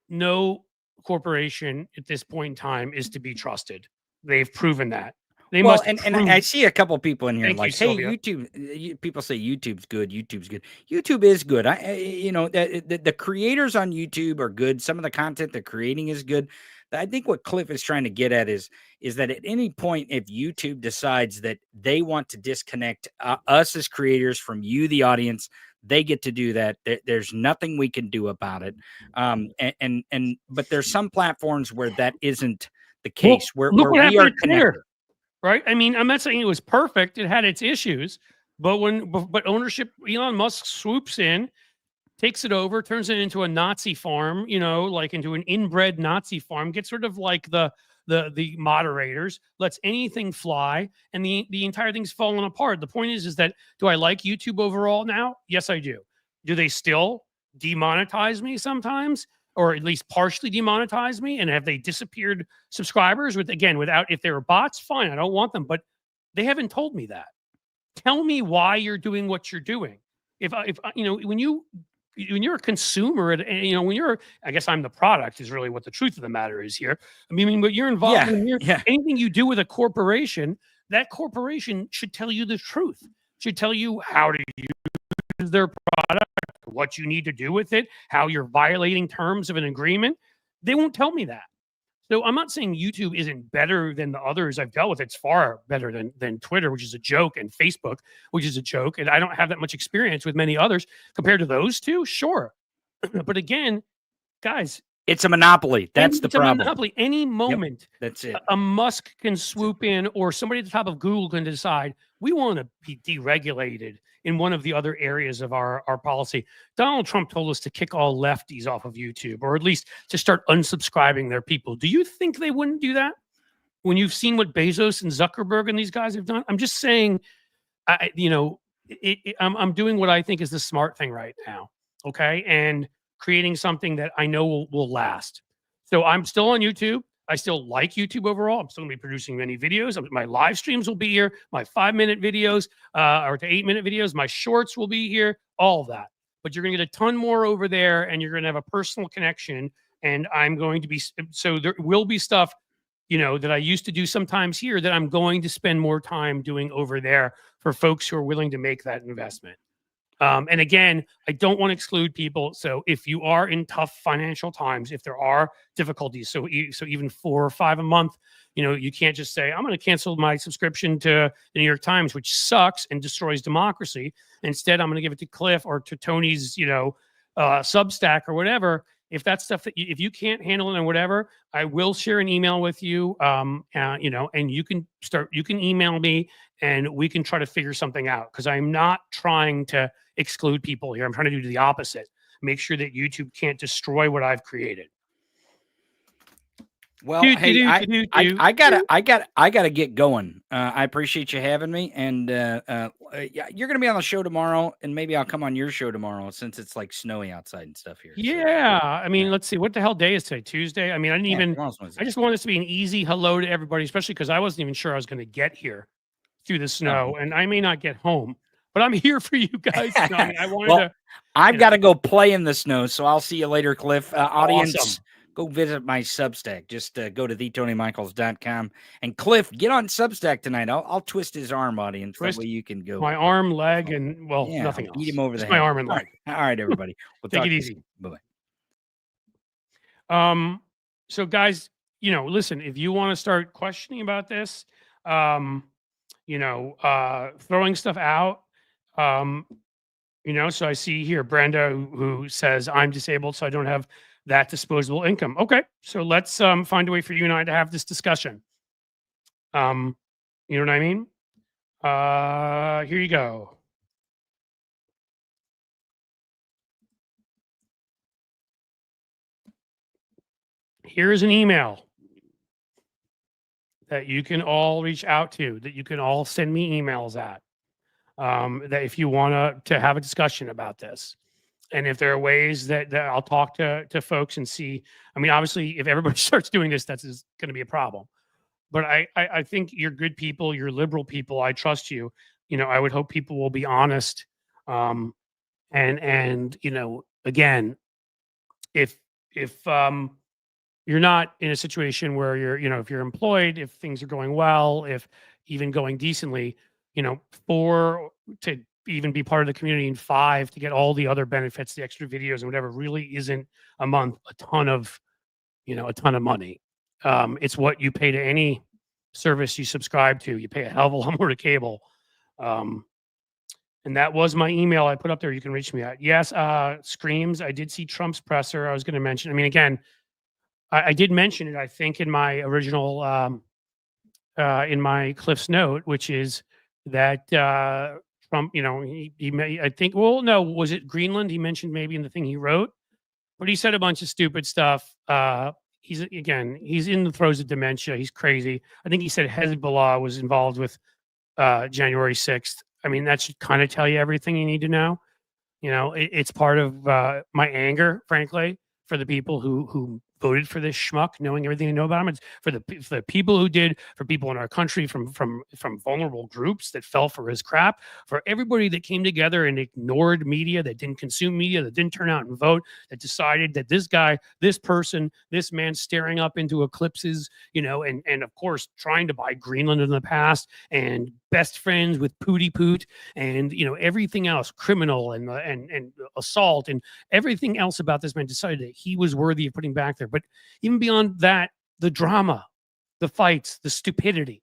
no corporation at this point in time is to be trusted. They've proven that. They must. And I see a couple people in here Thank like, you, hey, Sylvia. YouTube. People say YouTube's good. YouTube's good. YouTube is good. The creators on YouTube are good. Some of the content they're creating is good. I think what Cliff is trying to get at is that at any point, if YouTube decides that they want to disconnect us as creators from you, the audience, they get to do that. There's nothing we can do about it. But there's some platforms where that isn't the case. Well, where we are connected. Right? I mean, I'm not saying it was perfect. It had its issues, but ownership, Elon Musk swoops in, takes it over, turns it into a Nazi farm, like into an inbred Nazi farm, gets rid of like the moderators, lets anything fly, and the entire thing's falling apart. The point is that, do I like YouTube overall now? Yes, I do. Do they still demonetize me sometimes? Or at least partially demonetize me? And have they disappeared subscribers without, if they were bots, fine, I don't want them, but they haven't told me that. Tell me why you're doing what you're doing. When you're a consumer, I guess I'm the product is really what the truth of the matter is here. I mean, but you're involved anything you do with a corporation, that corporation should tell you the truth, should tell you how to use their product, what you need to do with it, how you're violating terms of an agreement. They won't tell me that. So I'm not saying YouTube isn't better than the others I've dealt with. It's far better than Twitter, which is a joke, and Facebook, which is a joke. And I don't have that much experience with many others compared to those two. Sure. But again, guys, it's a monopoly. That's the it's problem. a monopoly. Any moment, that's it. A Musk can swoop in, or somebody at the top of Google can decide we want to be deregulated in one of the other areas of our policy. Donald Trump told us to kick all lefties off of YouTube, or at least to start unsubscribing their people. Do you think they wouldn't do that when you've seen what Bezos and Zuckerberg and these guys have done? I'm just saying, I'm doing what I think is the smart thing right now. Okay. And creating something that I know will last. So I'm still on YouTube. I still like YouTube overall. I'm still going to be producing many videos. My live streams will be here. My 5-minute videos or to 8-minute videos. My shorts will be here. All of that. But you're going to get a ton more over there, and you're going to have a personal connection. And I'm going to be so there will be stuff, that I used to do sometimes here that I'm going to spend more time doing over there for folks who are willing to make that investment. And again, I don't want to exclude people. So if you are in tough financial times, if there are difficulties, so even 4 or 5 a month, you can't just say, I'm going to cancel my subscription to the New York Times, which sucks and destroys democracy. Instead, I'm going to give it to Cliff or to Tony's, Substack or whatever. If that's stuff that if you can't handle it or whatever, I will share an email with you, and you can email me and we can try to figure something out, because I'm not trying to exclude people here. I'm trying to do the opposite. Make sure that YouTube can't destroy what I've created. Well, hey, I gotta get going. I appreciate you having me, and you're gonna be on the show tomorrow, and maybe I'll come on your show tomorrow since it's like snowy outside and stuff here. Yeah, so, I mean, let's see, what the hell day is today? Tuesday. I mean, I just want this to be an easy hello to everybody, especially because I wasn't even sure I was going to get here through the snow, and I may not get home, but I'm here for you guys. So, I mean, I wanted I've got to go play in the snow, so I'll see you later, Cliff. Audience. Awesome. Go visit my Substack. Just go to theTonyMichaels.com. And Cliff, get on Substack tonight. I'll twist his arm, audience. That way you can go. My arm, leg, and nothing else. Beat him over the head. My arm and leg. All right, everybody. We'll take it easy. Bye-bye. So guys, listen, if you want to start questioning about this, throwing stuff out, so I see here Brenda who says I'm disabled, so I don't have that disposable income. Okay, so let's find a way for you and I to have this discussion. You know what I mean? Here you go. Here's an email that you can all reach out to, that you can all send me emails at, that if you want to have a discussion about this. And if there are ways that I'll talk to folks and see, I mean, obviously, if everybody starts doing this, that's going to be a problem. But I think you're good people, you're liberal people. I trust you. I would hope people will be honest. And again, if you're not in a situation where if you're employed, if things are going well, if even going decently, 4 to even be part of the community, and 5 to get all the other benefits, the extra videos and whatever, really isn't a month a ton of money. It's what you pay to any service you subscribe to. You pay a hell of a lot more to cable. And that was my email I put up there. You can reach me at. Yes, Screams. I did see Trump's presser. I was going to mention. I mean, again, I did mention it, I think, in my original, in my Cliff's note, which is that Trump, he may, I think, well, no, was it Greenland? He mentioned maybe in the thing he wrote, but he said a bunch of stupid stuff. He's in the throes of dementia. He's crazy. I think he said Hezbollah was involved with January 6th. I mean, that should kind of tell you everything you need to know. It's part of my anger, frankly, for the people who voted for this schmuck, knowing everything they know about him. It's for the people who did, for people in our country from vulnerable groups that fell for his crap, for everybody that came together and ignored media, that didn't consume media, that didn't turn out and vote, that decided that this guy, this person, this man staring up into eclipses, and of course trying to buy Greenland in the past, and best friends with Pootie Poot, and everything else, criminal and assault, and everything else about this man, decided that he was worthy of putting back there. But even beyond that, the drama, the fights, the stupidity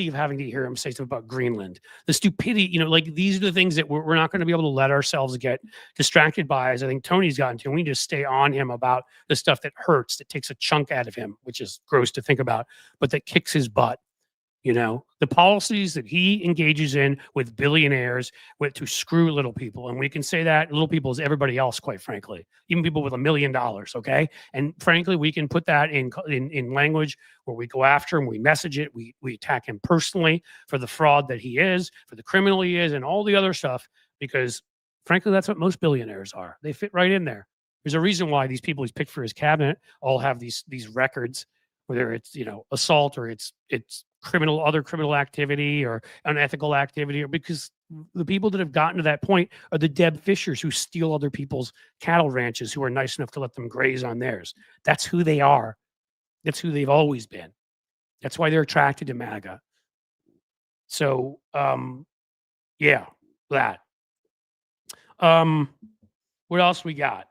of having to hear him say stuff about Greenland, the stupidity, like these are the things that we're not going to be able to let ourselves get distracted by, as I think Tony's gotten to. We need to stay on him about the stuff that hurts, that takes a chunk out of him, which is gross to think about, but that kicks his butt. The policies that he engages in with billionaires to screw little people. And we can say that little people is everybody else, quite frankly, even people with $1 million. Okay. And frankly, we can put that in language where we go after him, we message it, we attack him personally for the fraud that he is, for the criminal he is, and all the other stuff, because frankly, that's what most billionaires are. They fit right in there. There's a reason why these people he's picked for his cabinet all have these records, whether it's, assault or it's other criminal activity or unethical activity, or because the people that have gotten to that point are the Deb Fishers who steal other people's cattle ranches, who are nice enough to let them graze on theirs. That's who they are. That's who they've always been. That's why they're attracted to MAGA. So, yeah, that. What else we got?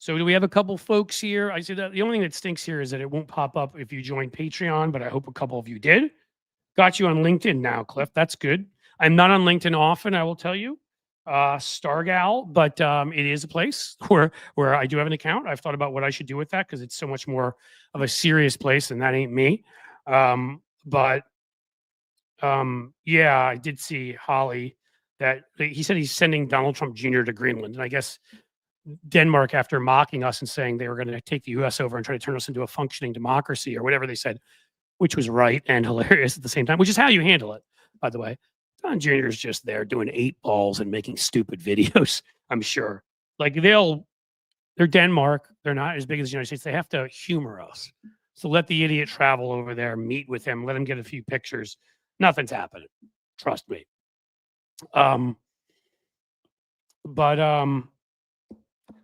So do we have a couple folks here? I say that the only thing that stinks here is that it won't pop up if you join Patreon, but I hope a couple of you did. Got you on LinkedIn now, Cliff. That's good. I'm not on LinkedIn often, I will tell you, Stargal, but it is a place where I do have an account. I've thought about what I should do with that because it's so much more of a serious place, and that ain't me. Yeah, I did see Holly that he said he's sending Donald Trump Jr. to Greenland, and I guess Denmark, after mocking us and saying they were going to take the U.S. over and try to turn us into a functioning democracy or whatever they said, which was right and hilarious at the same time, which is how you handle it, by the way. Don Jr. is just there doing 8 balls and making stupid videos, I'm sure. Like they're Denmark. They're not as big as the United States. They have to humor us. So let the idiot travel over there, meet with him, let him get a few pictures. Nothing's happening. Trust me.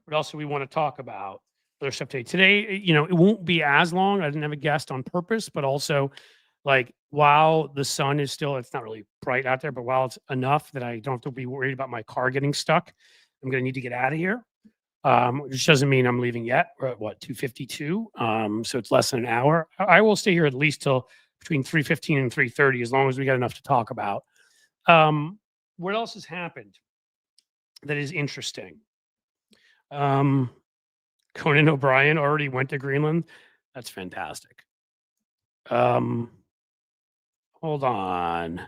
What else do we want to talk about? Other stuff today, it won't be as long. I didn't have a guest on purpose, but also, like, while the sun is still, it's not really bright out there, but while it's enough that I don't have to be worried about my car getting stuck, I'm going to need to get out of here. Which doesn't mean I'm leaving yet. We're at 2:52. So it's less than an hour. I will stay here at least till between 3:15 and 3:30, as long as we got enough to talk about. What else has happened that is interesting? Conan O'Brien already went to Greenland. That's fantastic. Hold on.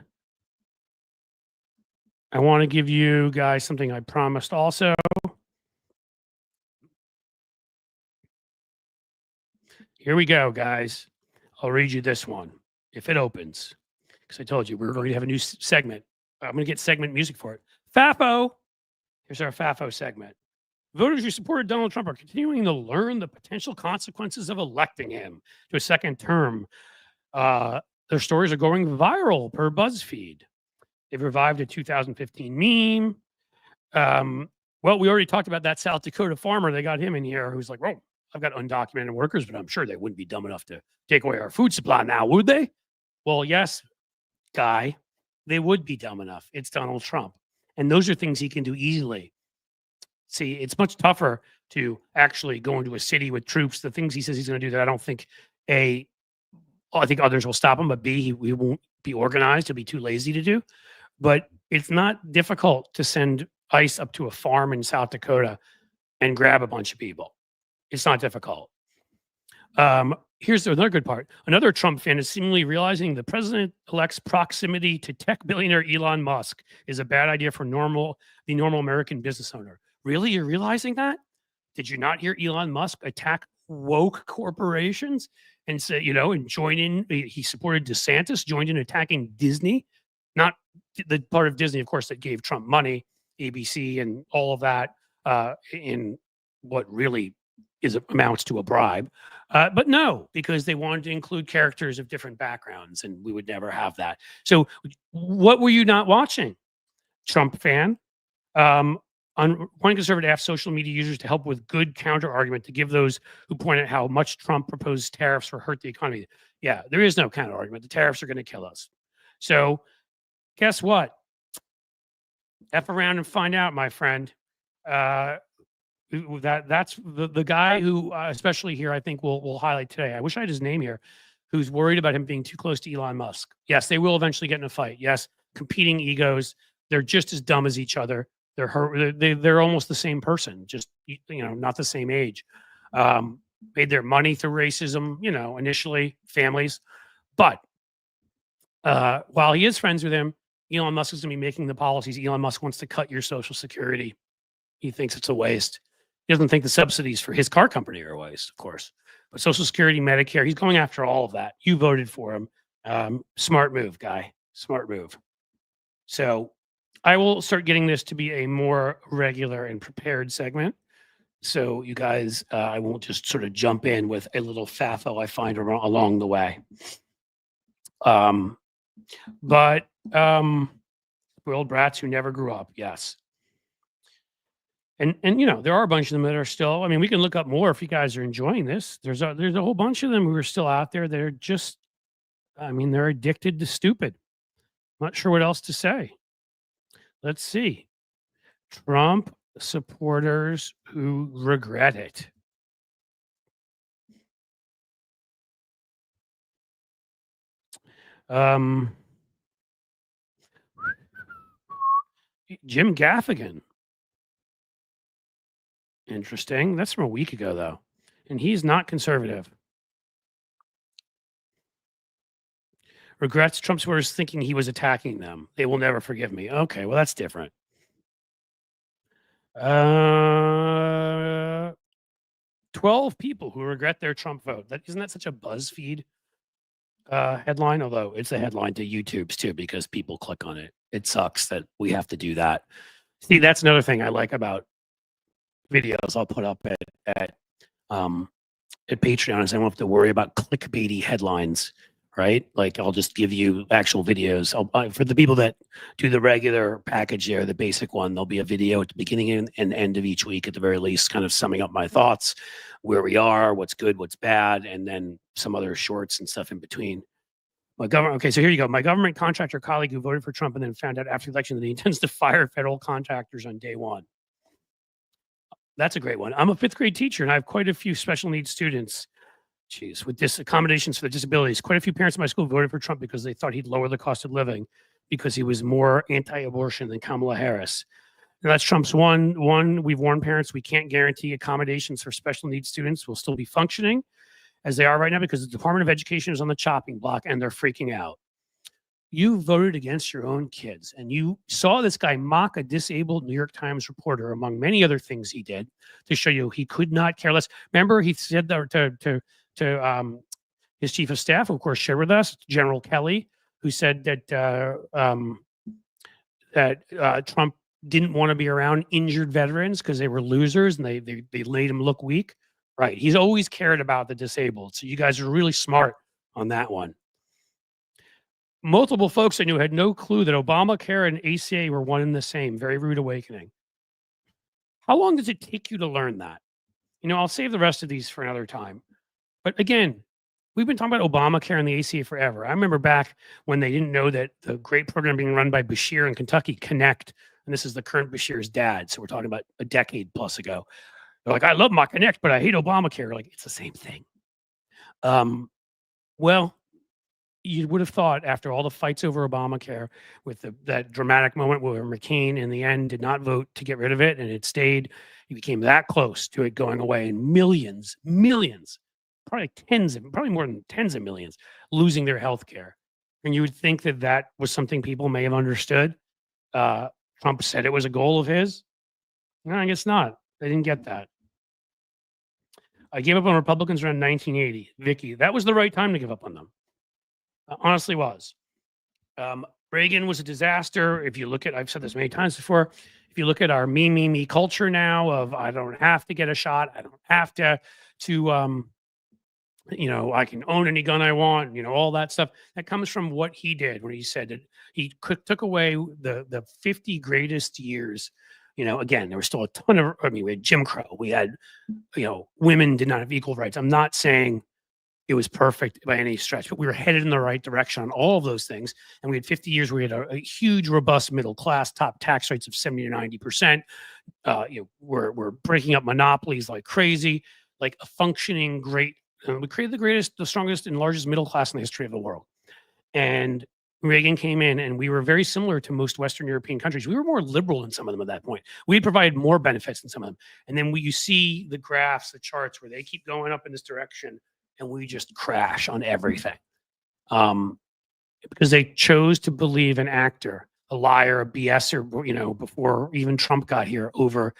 I want to give you guys something I promised also. Here we go, guys. I'll read you this one if it opens, because I told you we're going to have a new segment. I'm going to get segment music for it. FAFO. Here's our FAFO segment. Voters who supported Donald Trump are continuing to learn the potential consequences of electing him to a second term. Their stories are going viral per BuzzFeed. They've revived a 2015 meme. Well, we already talked about that South Dakota farmer. They got him in here who's like, "Well, I've got undocumented workers, but I'm sure they wouldn't be dumb enough to take away our food supply now, would they?" Well, yes, guy, they would be dumb enough. It's Donald Trump. And those are things he can do easily. See, it's much tougher to actually go into a city with troops. The things he says he's going to do that I don't think, I think others will stop him, but B, he won't be organized. He'll be too lazy to do. But it's not difficult to send ICE up to a farm in South Dakota and grab a bunch of people. It's not difficult. Here's another good part. Another Trump fan is seemingly realizing the president-elect's proximity to tech billionaire Elon Musk is a bad idea for the normal American business owner. Really? You're realizing that? Did you not hear Elon Musk attack woke corporations and say, and join in? He supported DeSantis, joined in attacking Disney, not the part of Disney, of course, that gave Trump money, ABC and all of that, in what really amounts to a bribe. But no, because they wanted to include characters of different backgrounds, and we would never have that. So what were you not watching, Trump fan? One conservative asked social media users to help with good counter argument to give those who point out how much Trump proposed tariffs will hurt the economy. Yeah, there is no counter argument. The tariffs are going to kill us. So guess what? F around and find out, my friend. That's the guy who, especially here, I think we'll highlight today. I wish I had his name here. Who's worried about him being too close to Elon Musk? Yes, they will eventually get in a fight. Yes, competing egos. They're just as dumb as each other. They're almost the same person, just not the same age. Made their money through racism, initially families, but while he is friends with him, Elon Musk is going to be making the policies. Elon Musk wants to cut your Social Security. He thinks it's a waste. He doesn't think the subsidies for his car company are a waste, of course. But Social Security, Medicare, he's going after all of that. You voted for him. Smart move, guy. Smart move. So I will start getting this to be a more regular and prepared segment. So you guys, I won't just sort of jump in with a little faffo I find along the way. But spoiled brats who never grew up, yes. And there are a bunch of them that are still, we can look up more if you guys are enjoying this. There's a whole bunch of them who are still out there that are just, they're addicted to stupid. Not sure what else to say. Let's see. Trump supporters who regret it. Jim Gaffigan. Interesting. That's from a week ago, though. And he's not conservative. Regrets Trump supporters thinking he was attacking them. They will never forgive me. Okay, well, that's different. 12 people who regret their Trump vote. Isn't that such a BuzzFeed headline? Although it's a headline to YouTube's too, because people click on it. It sucks that we have to do that. See, that's another thing I like about videos I'll put up at Patreon is I don't have to worry about clickbaity headlines, right? Like I'll just give you actual videos. For the people that do the regular package there, the basic one, there'll be a video at the beginning and end of each week at the very least, kind of summing up my thoughts, where we are, what's good, what's bad, and then some other shorts and stuff in between. Okay, so here you go. My government contractor colleague who voted for Trump and then found out after the election that he intends to fire federal contractors on day one. That's a great one. I'm a 5th grade teacher, and I have quite a few special needs students. Jeez, with accommodations for their disabilities. Quite a few parents in my school voted for Trump because they thought he'd lower the cost of living because he was more anti-abortion than Kamala Harris. And that's Trump's one. We've warned parents we can't guarantee accommodations for special needs students will still be functioning as they are right now because the Department of Education is on the chopping block and they're freaking out. You voted against your own kids, and you saw this guy mock a disabled New York Times reporter, among many other things he did, to show you he could not care less. Remember, he said that to his chief of staff, who of course shared with us, General Kelly, who said that Trump didn't want to be around injured veterans because they were losers and they made him look weak. Right. He's always cared about the disabled. So you guys are really smart on that one. Multiple folks I knew had no clue that Obamacare and ACA were one and the same. Very rude awakening. How long does it take you to learn that? I'll save the rest of these for another time. But again, we've been talking about Obamacare and the ACA forever. I remember back when they didn't know that the great program being run by Bashir in Kentucky, Connect, and this is the current Bashir's dad. So we're talking about a decade plus ago. They're like, I love my Connect, but I hate Obamacare. Like, it's the same thing. Well, you would have thought after all the fights over Obamacare with that dramatic moment where McCain in the end did not vote to get rid of it and it stayed, he became that close to it going away and millions, probably more than tens of millions losing their health care. And you would think that was something people may have understood. Trump said it was a goal of his. No, I guess not. They didn't get that. I gave up on Republicans around 1980. Vicky, that was the right time to give up on them. Honestly was. Reagan was a disaster. If you look at, I've said this many times before, if you look at our me culture now of I don't have to get a shot, I don't have to I can own any gun I want, all that stuff. That comes from what he did when he said that he took away the 50 greatest years. Again, there was still a ton of, we had Jim Crow. We had, women did not have equal rights. I'm not saying it was perfect by any stretch, but we were headed in the right direction on all of those things. And we had 50 years where we had a huge, robust middle class, top tax rates of 70 to 90%. We're breaking up monopolies like crazy, like a functioning great. We created the greatest, the strongest, and largest middle class in the history of the world. And Reagan came in, and we were very similar to most Western European countries. We were more liberal than some of them at that point. We had provided more benefits than some of them. And then you see the graphs, the charts, where they keep going up in this direction, and we just crash on everything. Because they chose to believe an actor, a liar, a BSer, before even Trump got here, over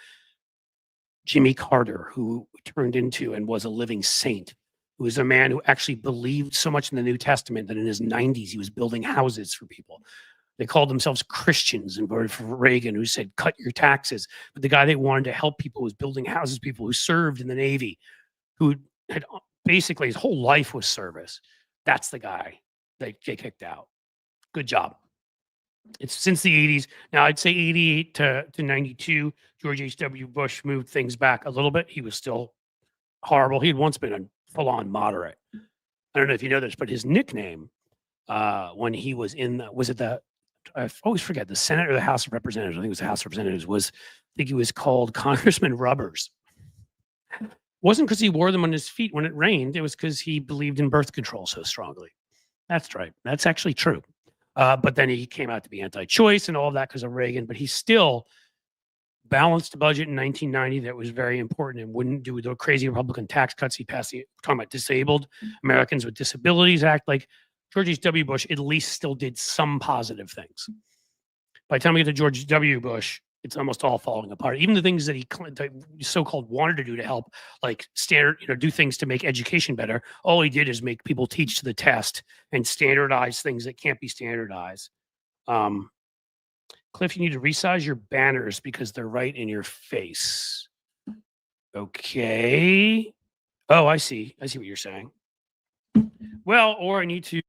Jimmy Carter, who turned into and was a living saint, who was a man who actually believed so much in the New Testament that in his 90s he was building houses for people. They called themselves Christians and voted for Reagan, who said, cut your taxes. But the guy they wanted to help people was building houses, people who served in the Navy, who had basically his whole life was service. That's the guy they kicked out. Good job. It's since the 80s. Now, I'd say 88 to 92, George H.W. Bush moved things back a little bit. He was still horrible. He had once been a full-on moderate. I don't know if you know this, but his nickname when he was I always forget, the Senate or the House of Representatives, I think it was the House of Representatives, I think he was called Congressman Rubbers. It wasn't because he wore them on his feet when it rained. It was because he believed in birth control so strongly. That's right. That's actually true. But then he came out to be anti-choice and all of that because of Reagan, but he still balanced a budget in 1990 that was very important and wouldn't do the crazy Republican tax cuts. He passed talking about disabled Americans with Disabilities Act. Like George H.W. Bush at least still did some positive things. By the time we get to George W. Bush, it's almost all falling apart. Even the things that he so-called wanted to do to help, like do things to make education better, all he did is make people teach to the test and standardize things that can't be standardized. Cliff, you need to resize your banners because they're right in your face. Okay. Oh, I see. I see what you're saying. Well, or I need to.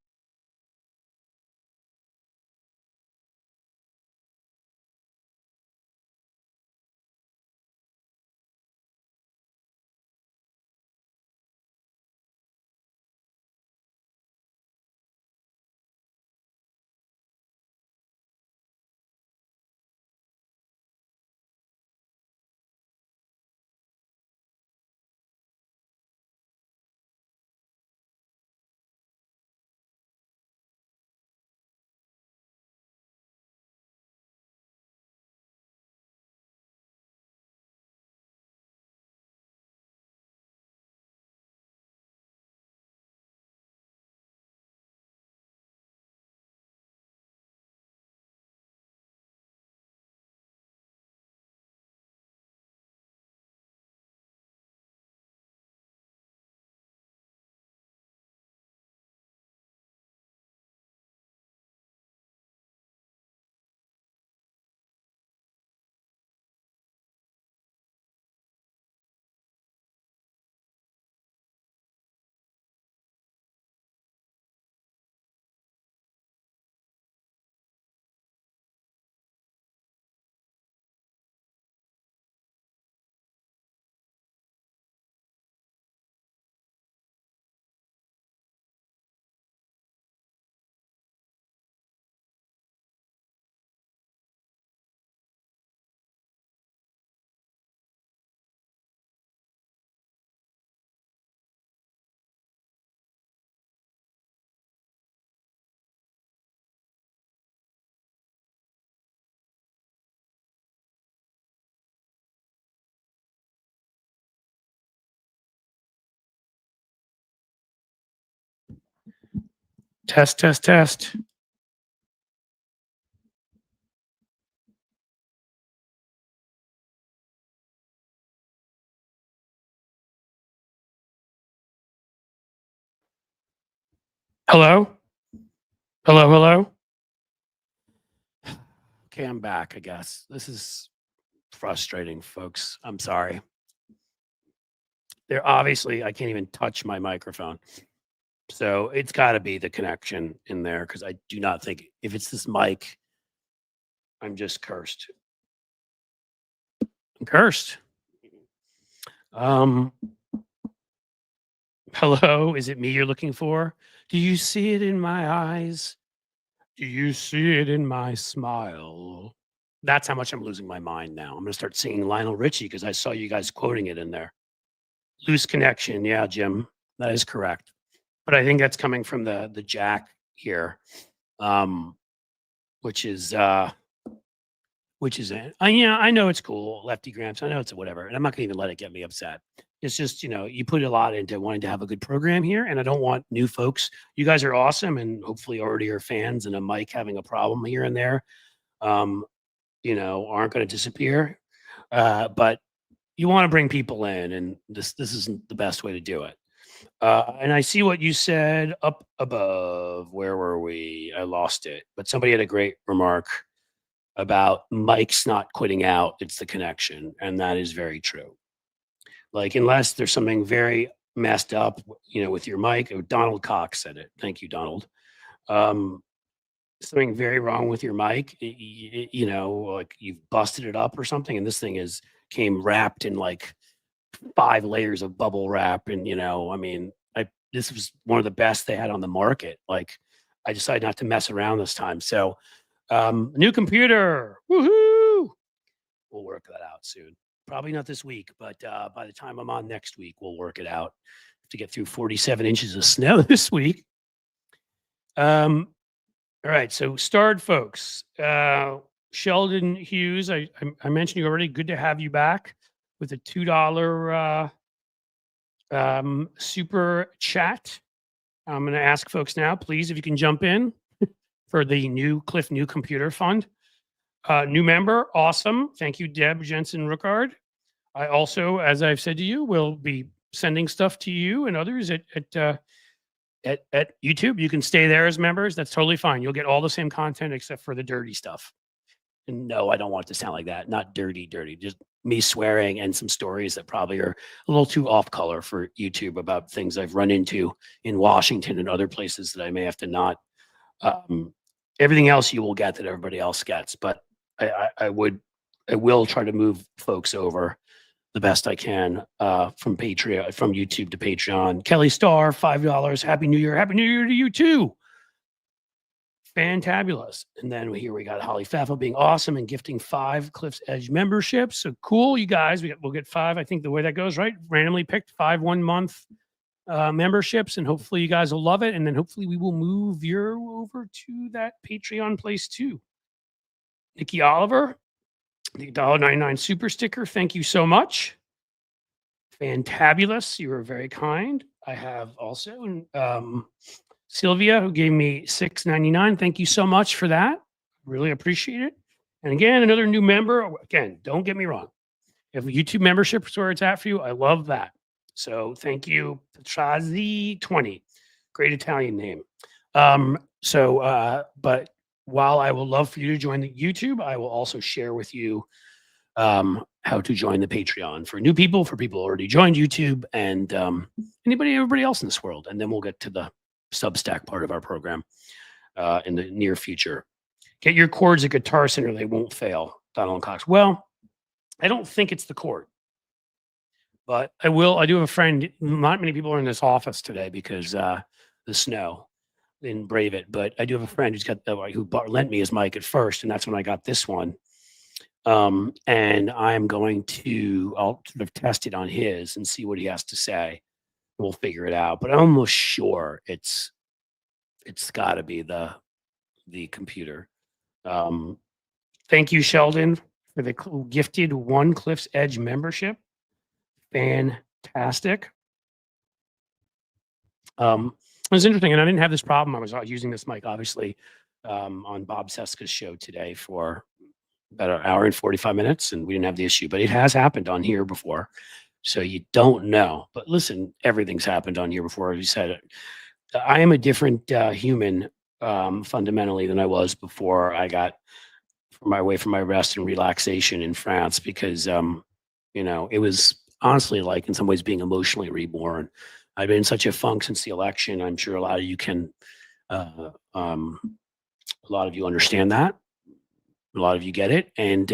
Test, test, test. Hello? Hello, hello? Okay, I'm back, I guess. This is frustrating, folks. I'm sorry. They're obviously, I can't even touch my microphone. So it's got to be the connection in there because I do not think if it's this mic, I'm just cursed. I'm cursed. Hello, Hello, is it me you're looking for? Do you see it in my eyes? Do you see it in my smile? That's how much I'm losing my mind now. I'm gonna start singing Lionel Richie because I saw you guys quoting it in there. Loose connection, yeah, Jim, that is correct. But I think that's coming from the Jack here, um, which is it. Yeah, I know it's cool, Lefty Gramps. I know it's whatever, and I'm not gonna even let it get me upset. It's just, you put a lot into wanting to have a good program here, and I don't want new folks. You guys are awesome, and hopefully already are fans. And a Mike having a problem here and there, um, aren't going to disappear. But you want to bring people in, and this isn't the best way to do it. And I see what you said up above. Where were we? I lost it. But somebody had a great remark about Mike's not quitting out. It's the connection. And that is very true. Like, unless there's something very messed up, with your mic. Donald Cox said it. Thank you, Donald. Something very wrong with your mic, like you've busted it up or something. And this thing came wrapped in like 5 layers of bubble wrap. And, this was one of the best they had on the market. Like, I decided not to mess around this time. So, new computer, woohoo! We'll work that out soon. Probably not this week, but by the time I'm on next week, we'll work it out. To get through 47 inches of snow this week. All right, so starred folks. Sheldon Hughes, I mentioned you already. Good to have you back with a $2 super chat. I'm going to ask folks now, please, if you can jump in for the new Cliff New Computer Fund. New member, awesome. Thank you, Deb Jensen Ruckard. I also, as I've said to you, will be sending stuff to you and others at YouTube. You can stay there as members. That's totally fine. You'll get all the same content except for the dirty stuff. And no, I don't want it to sound like that. Not dirty. Just me swearing and some stories that probably are a little too off color for YouTube about things I've run into in Washington and other places that I may have to not. Everything else you will get that everybody else gets. But I will try to move folks over the best I can from YouTube to Patreon. Kelly Starr, $5. Happy New Year. Happy New Year to you too. Fantabulous. And then here we got Holly Faffa being awesome and gifting 5 Cliff's Edge memberships. So cool, you guys. We'll get 5. I think the way that goes, right? Randomly picked 5 1-month memberships, and hopefully you guys will love it. And then hopefully we will move you over to that Patreon place too. Nikki Oliver, the $1.99 super sticker. Thank you so much. Fantabulous. You were very kind. I have also Sylvia, who gave me $6.99. Thank you so much for that. Really appreciate it. And again, another new member. Again, don't get me wrong. If YouTube membership is where it's at for you, I love that. So thank you, Petrazi20. Great Italian name. But while I will love for you to join the YouTube, I will also share with you how to join the Patreon for new people, for people who already joined YouTube, and everybody else in this world. And then we'll get to the Substack part of our program in the near future. Get your chords at Guitar Center. They won't fail. Donald Cox. Well, I don't think it's the chord, but I do have a friend. Not many people are in this office today because the snow. Didn't brave it, but I do have a friend who lent me his mic at first, and that's when I got this one. And I'm I'll sort of test it on his and see what he has to say. We'll figure it out, but I'm almost sure it's got to be the computer. Thank you, Sheldon, for the gifted 1 Cliff's Edge membership. Fantastic. It was interesting, and I didn't have this problem. I was using this mic, obviously, on Bob Seska's show today for about an hour and 45 minutes, and we didn't have the issue. But it has happened on here before, so you don't know. But listen, everything's happened on here before. As you said, I am a different human fundamentally than I was before I got away from my rest and relaxation in France, because it was honestly like in some ways being emotionally reborn. I've been in such a funk since the election. I'm sure a lot of you understand that. A lot of you get it. And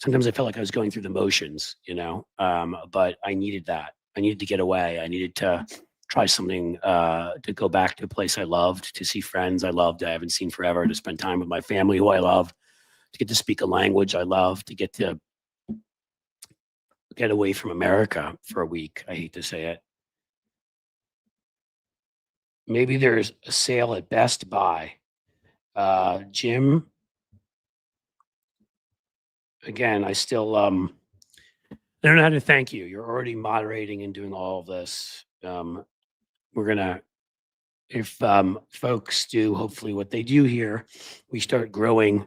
sometimes I felt like I was going through the motions, but I needed that. I needed to get away. I needed to try something, to go back to a place I loved, to see friends I loved, I haven't seen forever, to spend time with my family who I love, to get to speak a language I love, to get away from America for a week. I hate to say it. Maybe there's a sale at Best Buy. Jim, again, I still I don't know how to thank you. You're already moderating and doing all of this. We're gonna, if folks do hopefully what they do here, we start growing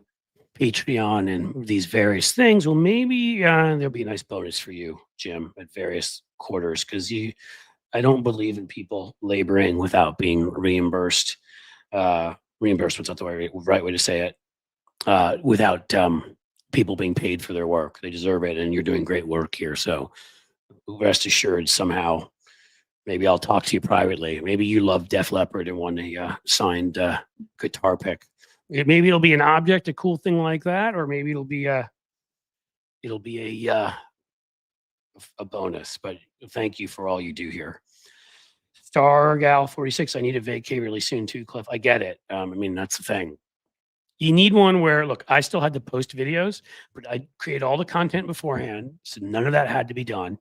Patreon and these various things. Well, maybe there'll be a nice bonus for you, Jim, at various quarters, because I don't believe in people laboring without being reimbursed. Reimbursement's not the right way to say it. Without people being paid for their work, they deserve it, and you're doing great work here. So rest assured, somehow, maybe I'll talk to you privately. Maybe you love Def Leppard and want a signed guitar pick. Maybe it'll be an object, a cool thing like that, or maybe it'll be a bonus. But thank you for all you do here. Star Gal 46. I need a vacay really soon too, Cliff. I get it. I mean, that's the thing. You need one where, look, I still had to post videos, but I create all the content beforehand, so none of that had to be done.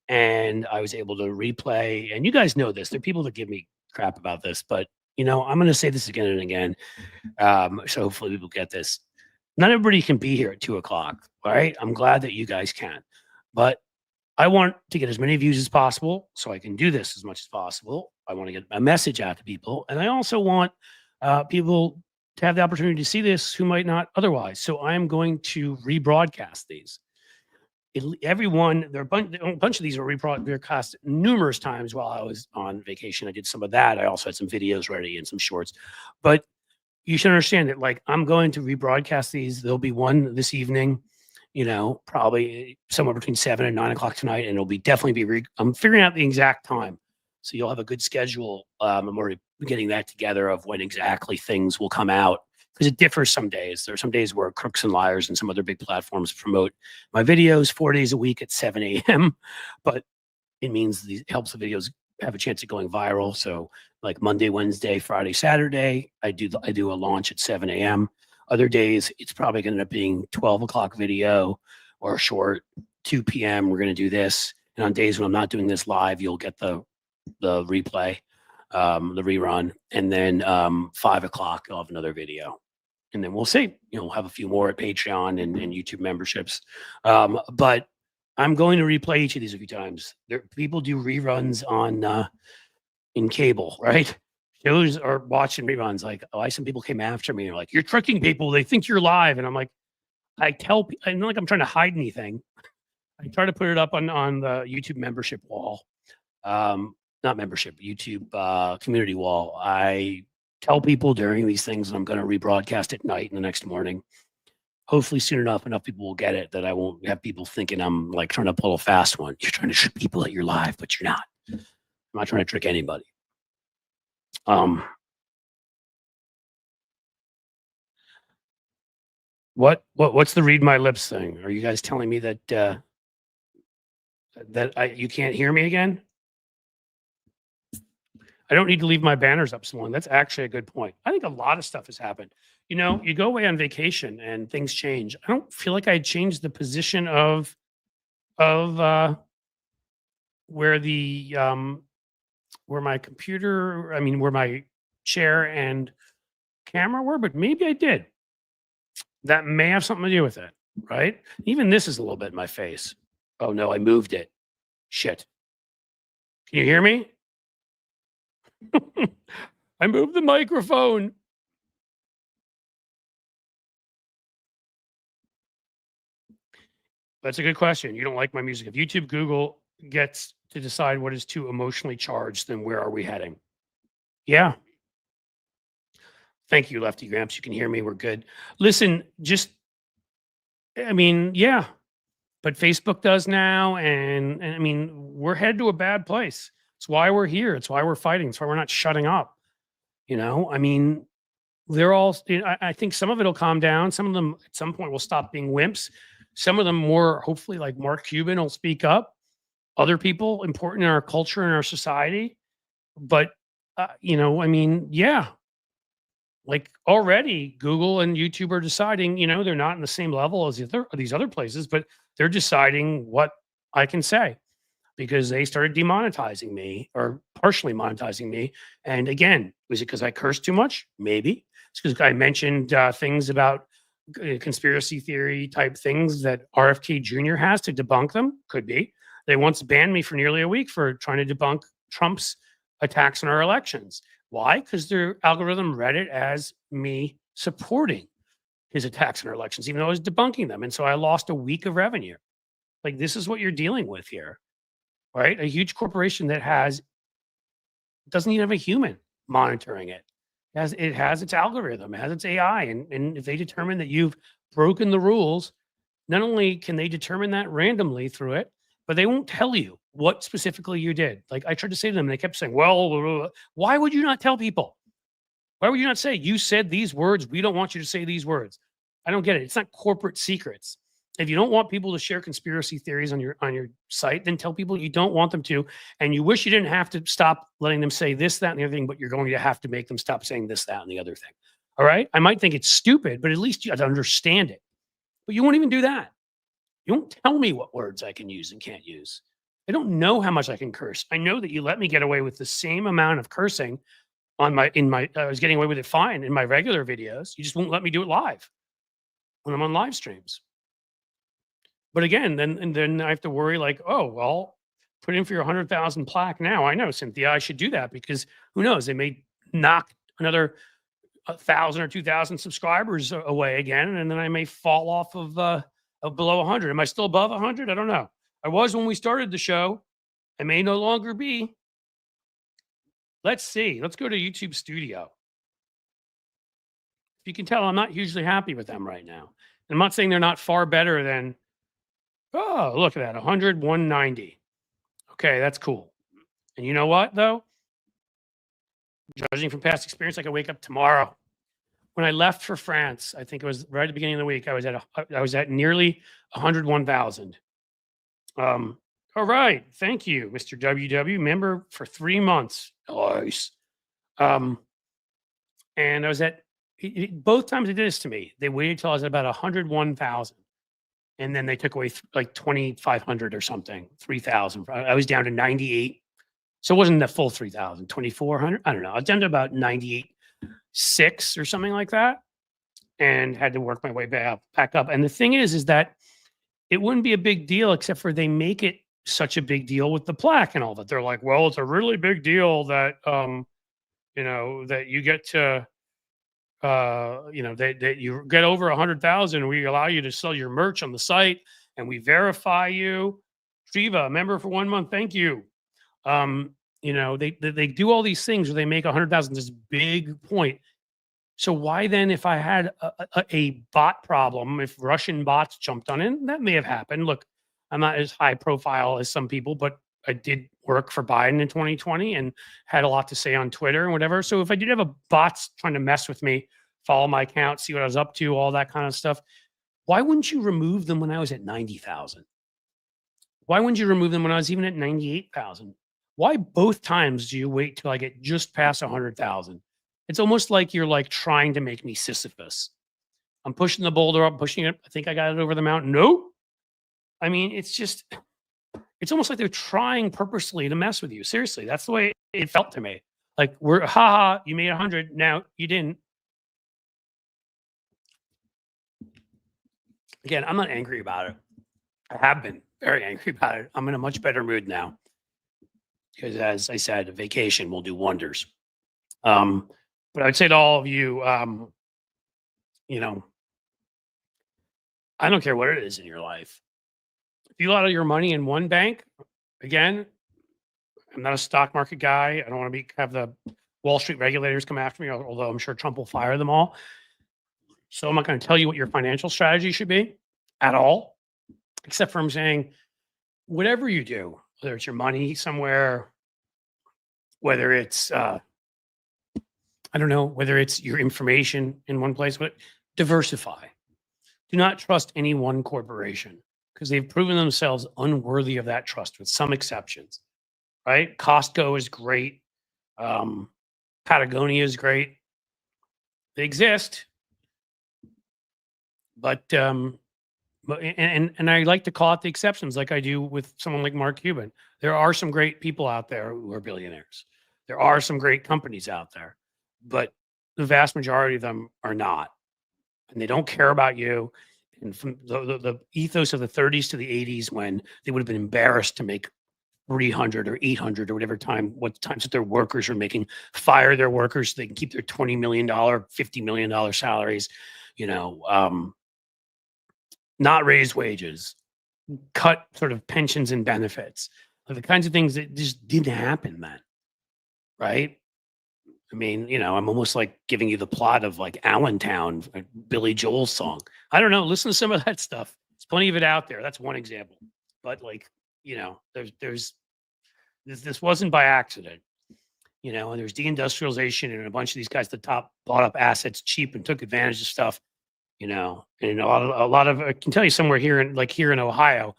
And I was able to replay. And you guys know this. There are people that give me crap about this, but I'm going to say this again and again. So hopefully people get this. Not everybody can be here at 2 o'clock. All right. I'm glad that you guys can, but I want to get as many views as possible so I can do this as much as possible. I want to get a message out to people. And I also want people to have the opportunity to see this who might not otherwise. So I'm going to rebroadcast these. A bunch of these were rebroadcast numerous times while I was on vacation. I did some of that. I also had some videos ready and some shorts. But you should understand that, like, I'm going to rebroadcast these. There'll be one this evening, probably somewhere between 7 and 9 o'clock tonight. And it'll be definitely I'm figuring out the exact time. So you'll have a good schedule. I'm already getting that together of when exactly things will come out, because it differs some days. There are some days where Crooks and Liars and some other big platforms promote my videos 4 days a week at 7 a.m. But it means it helps the videos have a chance of going viral. So like Monday, Wednesday, Friday, Saturday, I do a launch at 7 a.m. Other days, it's probably going to end up being 12 o'clock video or a short 2 p.m. We're going to do this. And on days when I'm not doing this live, you'll get the replay, the rerun, and then 5 o'clock I'll have another video, and then we'll see. We'll have a few more at Patreon and YouTube memberships. But I'm going to replay each of these a few times. People do reruns on in cable, right? Shows are watching reruns. Like, some people came after me and like, "You're tricking people. They think you're live." And I'm like, I'm not like I'm trying to hide anything. I try to put it up on the YouTube membership wall. Not membership, YouTube community wall. I tell people during these things that I'm going to rebroadcast at night and the next morning. Hopefully soon enough people will get it, that I won't have people thinking I'm like trying to pull a fast one. You're trying to trick people that you're live, but you're not. I'm not trying to trick anybody. What's the read my lips thing? Are you guys telling me that you can't hear me again? I don't need to leave my banners up so long. That's actually a good point. I think a lot of stuff has happened. You go away on vacation and things change. I don't feel like I changed the position of where my computer, where my chair and camera were, but maybe I did. That may have something to do with it, right? Even this is a little bit in my face. Oh no, I moved it. Shit. Can you hear me? I moved the microphone. That's a good question. You don't like my music. If YouTube, Google gets to decide what is too emotionally charged, then where are we heading? Yeah. Thank you, Lefty Gramps. You can hear me. We're good. Listen, yeah. But Facebook does now. And we're headed to a bad place. It's why we're here. It's why we're fighting. It's why we're not shutting up. They're all, I think some of it will calm down. Some of them at some point will stop being wimps. Some of them more, hopefully, like Mark Cuban will speak up. Other people important in our culture and our society But, I mean, yeah, like already Google and YouTube are deciding, they're not in the same level as these other places, but they're deciding what I can say because they started demonetizing me or partially monetizing me. And again, was it because I cursed too much? Maybe it's because I mentioned things about conspiracy theory type things that RFK Jr. has to debunk them. Could be. They once banned me for nearly a week for trying to debunk Trump's attacks on our elections. Why? Because their algorithm read it as me supporting his attacks on our elections, even though I was debunking them. And so I lost a week of revenue. Like, this is what you're dealing with here, right? A huge corporation that doesn't even have a human monitoring it. It has its algorithm, it has its AI. And if they determine that you've broken the rules, not only can they determine that randomly through it, but they won't tell you what specifically you did. Like, I tried to say to them, and they kept saying, well, blah, blah, blah. Why would you not tell people? Why would you not say, you said these words, we don't want you to say these words? I don't get it. It's not corporate secrets. If you don't want people to share conspiracy theories on your site, then tell people you don't want them to, and you wish you didn't have to stop letting them say this, that, and the other thing, but you're going to have to make them stop saying this, that, and the other thing. All right? I might think it's stupid, but at least you understand it. But you won't even do that. You won't tell me what words I can use and can't use. I don't know how much I can curse. I know that you let me get away with the same amount of cursing I was getting away with it fine in my regular videos. You just won't let me do it live when I'm on live streams. But again, then I have to worry like, oh, well, put in for your 100,000 plaque now. I know, Cynthia, I should do that because who knows? They may knock another 1,000 or 2,000 subscribers away again, and then I may fall off of below 100. Am I still above 100? I don't know. I was when we started the show. I may no longer be. Let's see. Let's go to YouTube Studio. If you can tell, I'm not hugely happy with them right now. I'm not saying they're not far better than, oh, look at that, 100, 190. Okay, that's cool. And you know what, though? Judging from past experience, I could wake up tomorrow. When I left for France, I think it was right at the beginning of the week, I was at nearly 101,000. All right. Thank you, Mr. WW. Member for 3 months. Nice. And I was at both times they did this to me. They waited till I was at about 101,000. And then they took away like 2,500 or something, 3,000. I was down to 98. So it wasn't the full 3,000, 2,400. I don't know. I was down to about 98.6 or something like that, and had to work my way back up. And the thing is that it wouldn't be a big deal except for they make it such a big deal with the plaque and all that. They're like, well, it's a really big deal that that you get to that you get over 100,000. We allow you to sell your merch on the site, and we verify you. Shiva, member for 1 month. Thank you. They do all these things where they make 100,000 this big point. So why then, if I had a bot problem, if Russian bots jumped on it, that may have happened. Look, I'm not as high profile as some people, but I did work for Biden in 2020 and had a lot to say on Twitter and whatever. So if I did have a bots trying to mess with me, follow my account, see what I was up to, all that kind of stuff, why wouldn't you remove them when I was at 90,000? Why wouldn't you remove them when I was even at 98,000? Why both times do you wait till I get just past 100,000? It's almost like you're like trying to make me Sisyphus. I'm pushing the boulder up, pushing it. I think I got it over the mountain. Nope. I mean, it's almost like they're trying purposely to mess with you. Seriously, that's the way it felt to me. Like, you made 100. Now you didn't. Again, I'm not angry about it. I have been very angry about it. I'm in a much better mood now because, as I said, a vacation will do wonders. But I'd say to all of you, I don't care what it is in your life. If you lot of your money in one bank, again, I'm not a stock market guy. I don't want to have the Wall Street regulators come after me, although I'm sure Trump will fire them all. So I'm not going to tell you what your financial strategy should be at all, except for I'm saying, whatever you do, whether it's your money somewhere, whether it's, I don't know, whether it's your information in one place, but diversify. Do not trust any one corporation because they've proven themselves unworthy of that trust with some exceptions, right? Costco is great. Patagonia is great. They exist, but and I like to call out the exceptions, like I do with someone like Mark Cuban. There are some great people out there who are billionaires. There are some great companies out there, but the vast majority of them are not, and they don't care about you. And from the ethos of the 30s to the 80s, when they would have been embarrassed to make 300 or 800 or whatever what times that their workers are making, fire their workers so they can keep their $20 million, $50 million salaries, not raise wages, cut sort of pensions and benefits, the kinds of things that just didn't happen then, right? I mean, I'm almost like giving you the plot of like Allentown, Billy Joel's song. I don't know. Listen to some of that stuff. There's plenty of it out there. That's one example. But like, there's this wasn't by accident, and there's deindustrialization and a bunch of these guys at the top bought up assets cheap and took advantage of stuff. And a lot of I can tell you somewhere here in Ohio,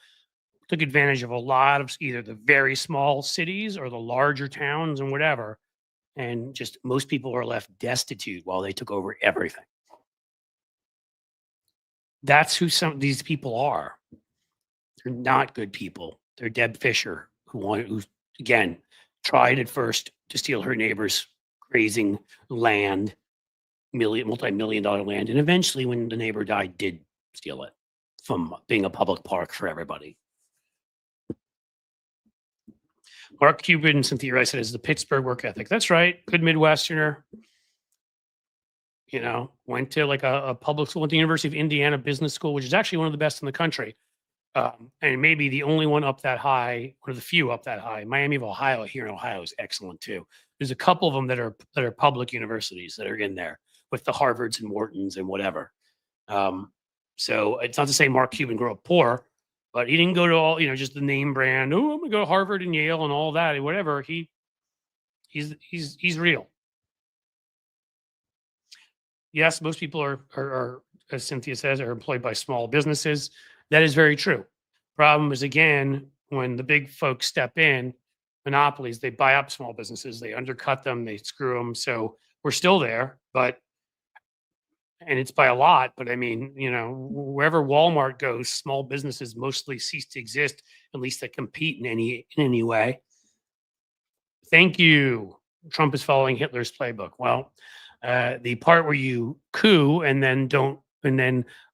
took advantage of a lot of either the very small cities or the larger towns and whatever, and just most people are left destitute while they took over everything. That's who some of these people are. They're not good people. They're Deb Fischer, who again tried at first to steal her neighbor's grazing land, multi-million-dollar land, and eventually, when the neighbor died, did steal it from being a public park for everybody. Mark Cuban, Cynthia Rice said, is the Pittsburgh work ethic. That's right. Good Midwesterner. Went to like a public school, went to the University of Indiana Business School, which is actually one of the best in the country. And maybe the only one up that high, one of the few up that high. Miami of Ohio here in Ohio is excellent too. There's a couple of them that are public universities that are in there with the Harvards and Whartons and whatever. So it's not to say Mark Cuban grew up poor, but he didn't go to all, just the name brand. Oh, I'm gonna go to Harvard and Yale and all that and whatever. He's real. Yes, most people are, as Cynthia says, are employed by small businesses. That is very true. Problem is, again, when the big folks step in, monopolies, they buy up small businesses, they undercut them, they screw them. So we're still there, and it's by a lot. But I mean, wherever Walmart goes, small businesses mostly cease to exist, at least that compete in any way. Thank you. Trump is following Hitler's playbook. Well, the part where you coup and then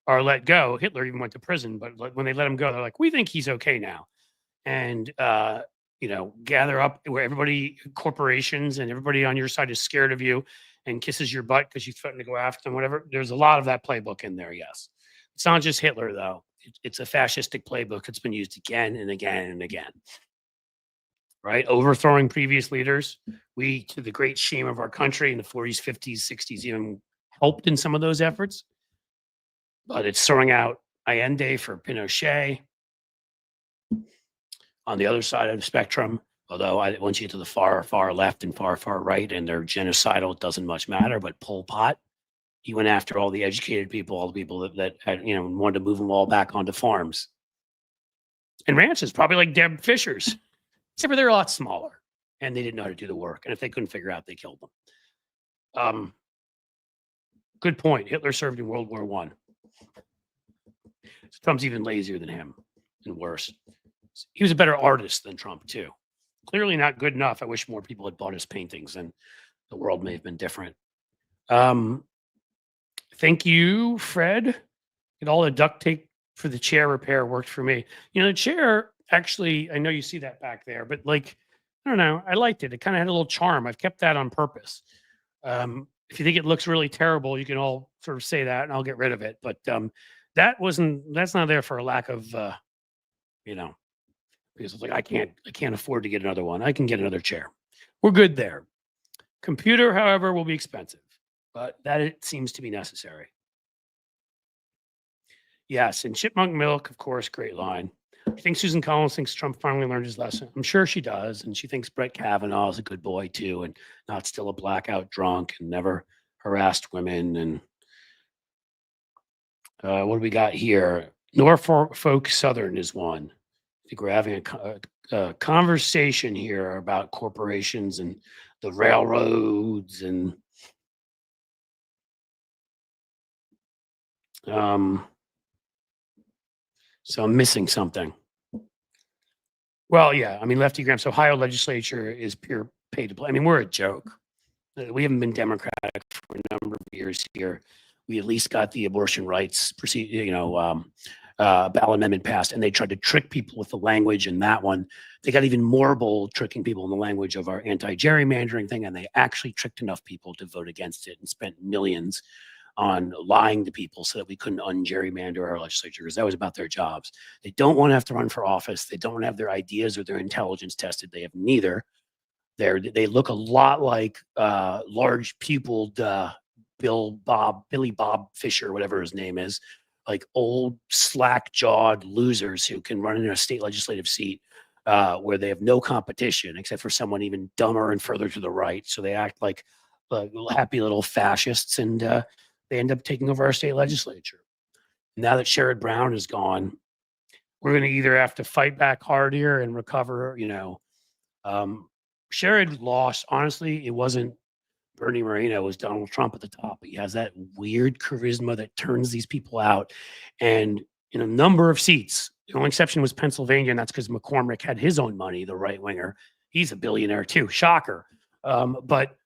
are let go, Hitler even went to prison, but when they let him go, they're like, we think he's okay now. And, gather up where everybody, corporations and everybody on your side is scared of you and kisses your butt because you threaten to go after them, whatever. There's a lot of that playbook in there, yes. It's not just Hitler, though. It's a fascistic playbook. It's been used again and again and again. Right? Overthrowing previous leaders. We, to the great shame of our country in the 40s, 50s, 60s, even helped in some of those efforts. But it's throwing out Allende for Pinochet. On the other side of the spectrum, although once you get to the far, far left and far, far right, and they're genocidal, it doesn't much matter. But Pol Pot, he went after all the educated people, all the people that had, wanted to move them all back onto farms. And ranches, probably like Deb Fischer's, except for they're a lot smaller, and they didn't know how to do the work. And if they couldn't figure out, they killed them. Good point. Hitler served in World War I. Trump's even lazier than him and worse. He was a better artist than Trump, too. Clearly not good enough. I wish more people had bought his paintings and the world may have been different. Thank you, Fred. And all the duct tape for the chair repair worked for me. The chair, actually, I know you see that back there, but I don't know. I liked it. It kind of had a little charm. I've kept that on purpose. If you think it looks really terrible, you can all sort of say that and I'll get rid of it. But that's not there for a lack of, because it's like, I can't afford to get another one. I can get another chair. We're good there. Computer, however, will be expensive, but that it seems to be necessary. Yes, and Chipmunk Milk, of course, great line. I think Susan Collins thinks Trump finally learned his lesson. I'm sure she does, and she thinks Brett Kavanaugh is a good boy too, and not still a blackout drunk and never harassed women. And what do we got here? Norfolk Southern is one. I think we're having a conversation here about corporations and the railroads and so I'm missing something. Well, yeah, I mean, Lefty Graham's Ohio legislature is pure pay to play. I mean, we're a joke. We haven't been democratic for a number of years here. We at least got the abortion rights ballot amendment passed, and they tried to trick people with the language in that one. They got even more bold tricking people in the language of our anti-gerrymandering thing, and they actually tricked enough people to vote against it and spent millions on lying to people so that we couldn't un-gerrymander our legislature, because that was about their jobs. They don't want to have to run for office. They don't want to have their ideas or their intelligence tested. They have neither. They look a lot like large pupiled Billy Bob Fischer, whatever his name is, like old slack-jawed losers who can run in a state legislative seat where they have no competition except for someone even dumber and further to the right. So they act like happy little fascists, and they end up taking over our state legislature. Now that Sherrod Brown is gone, we're going to either have to fight back hard here and recover. Sherrod lost. Honestly, it wasn't Bernie Moreno, it was Donald Trump at the top. He has that weird charisma that turns these people out. And in a number of seats, the only exception was Pennsylvania, and that's because McCormick had his own money, the right winger. He's a billionaire too. Shocker. But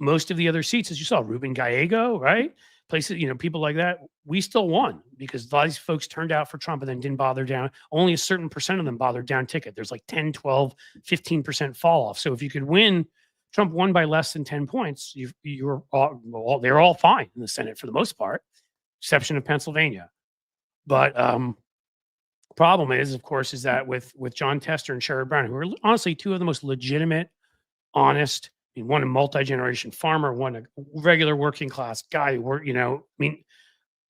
most of the other seats, as you saw, Ruben Gallego, right? Places, people like that, we still won because a lot of these folks turned out for Trump and then didn't bother down. Only a certain percent of them bothered down ticket. There's like 10, 12, 15% fall off. So if you could win, Trump won by less than 10 points. They're all fine in the Senate for the most part, exception of Pennsylvania. But problem is, of course, is that with John Tester and Sherrod Brown, who are honestly two of the most legitimate, honest, one a multi-generation farmer, one a regular working class guy who worked,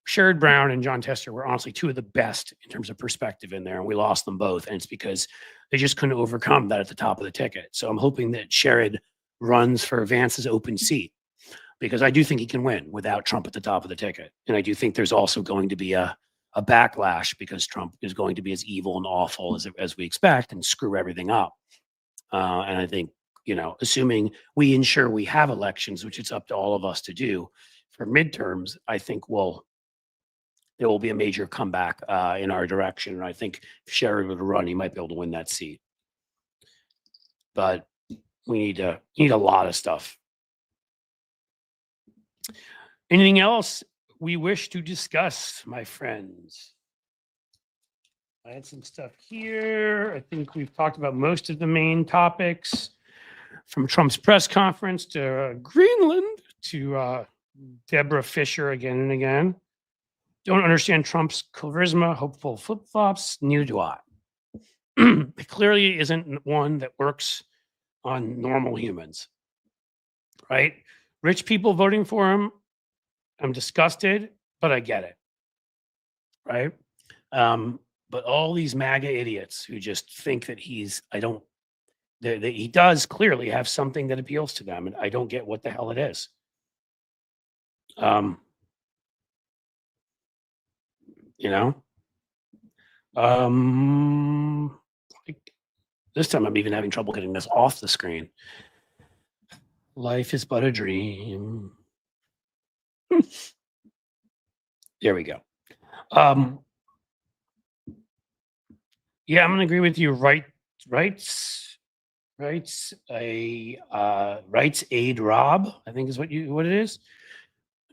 Sherrod Brown and John Tester were honestly two of the best in terms of perspective in there, and we lost them both. And it's because they just couldn't overcome that at the top of the ticket. So I'm hoping that Sherrod runs for Vance's open seat, because I do think he can win without Trump at the top of the ticket. And I do think there's also going to be a backlash because Trump is going to be as evil and awful as we expect and screw everything up. And I think, assuming we ensure we have elections, which it's up to all of us to do for midterms, I think there will be a major comeback in our direction. And I think if Sherrod would run, he might be able to win that seat. But we need a lot of stuff. Anything else we wish to discuss, my friends? I had some stuff here. I think we've talked about most of the main topics, from Trump's press conference to Greenland to Deb Fischer again and again. Don't understand Trump's charisma, hopeful flip-flops. Neither do I. It clearly isn't one that works on normal humans, right? Rich people voting for him, I'm disgusted, but I get it, right? But all these MAGA idiots who just think that he does clearly have something that appeals to them, and I don't get what the hell it is. This time I'm even having trouble getting this off the screen. Life is but a dream. There we go. Yeah, I'm gonna agree with you. Rights aid Rob, I think is what it is.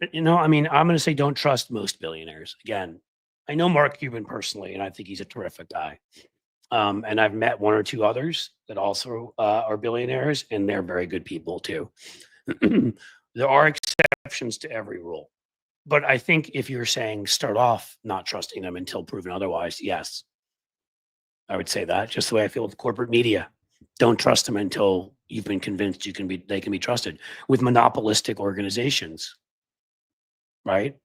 I'm gonna say don't trust most billionaires. Again, I know Mark Cuban personally, and I think he's a terrific guy. And I've met one or two others that also are billionaires, and they're very good people too. There are exceptions to every rule. But I think if you're saying start off not trusting them until proven otherwise, yes, I would say that. Just the way I feel with corporate media. Don't trust them until you've been convinced they can be trusted. With monopolistic organizations, right?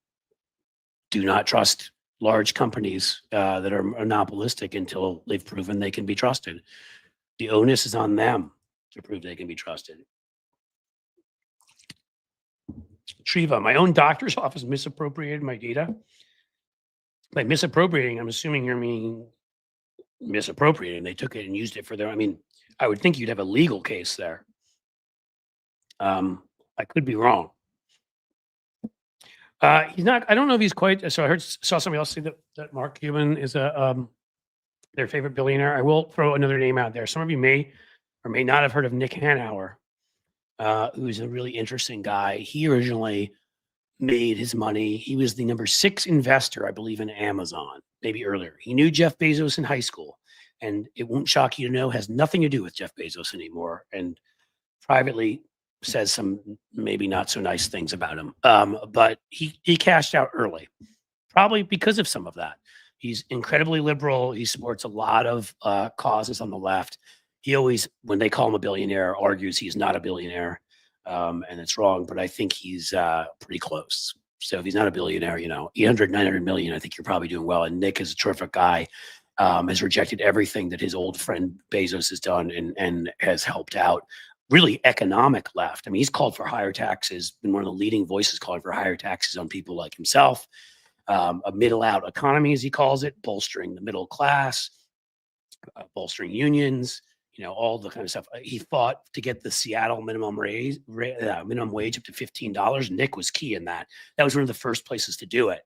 Do not trust large companies that are monopolistic until they've proven they can be trusted. The onus is on them to prove they can be trusted. Triva, my own doctor's office misappropriated my data. By misappropriating, I'm assuming you're meaning misappropriating. They took it and used it for their. I mean, I would think you'd have a legal case there. I could be wrong. He's not. I don't know if he's quite. So I saw somebody else say that Mark Cuban is their favorite billionaire. I will throw another name out there. Some of you may or may not have heard of Nick Hanauer, who's a really interesting guy. He originally made his money. He was the number 6 investor, I believe, in Amazon, maybe earlier. He knew Jeff Bezos in high school, and it won't shock you to know has nothing to do with Jeff Bezos anymore. And privately says some maybe not so nice things about him. But he cashed out early, probably because of some of that. He's incredibly liberal. He supports a lot of causes on the left. He always, when they call him a billionaire, argues he's not a billionaire, and it's wrong. But I think he's pretty close. So if he's not a billionaire, 800, 900 million, I think you're probably doing well. And Nick is a terrific guy. Has rejected everything that his old friend Bezos has done and has helped out. Really economic left. I mean, he's called for higher taxes, been one of the leading voices calling for higher taxes on people like himself. A middle out economy, as he calls it, bolstering the middle class, bolstering unions, all the kind of stuff. He fought to get the Seattle minimum wage up to $15. Nick was key in that. That was one of the first places to do it,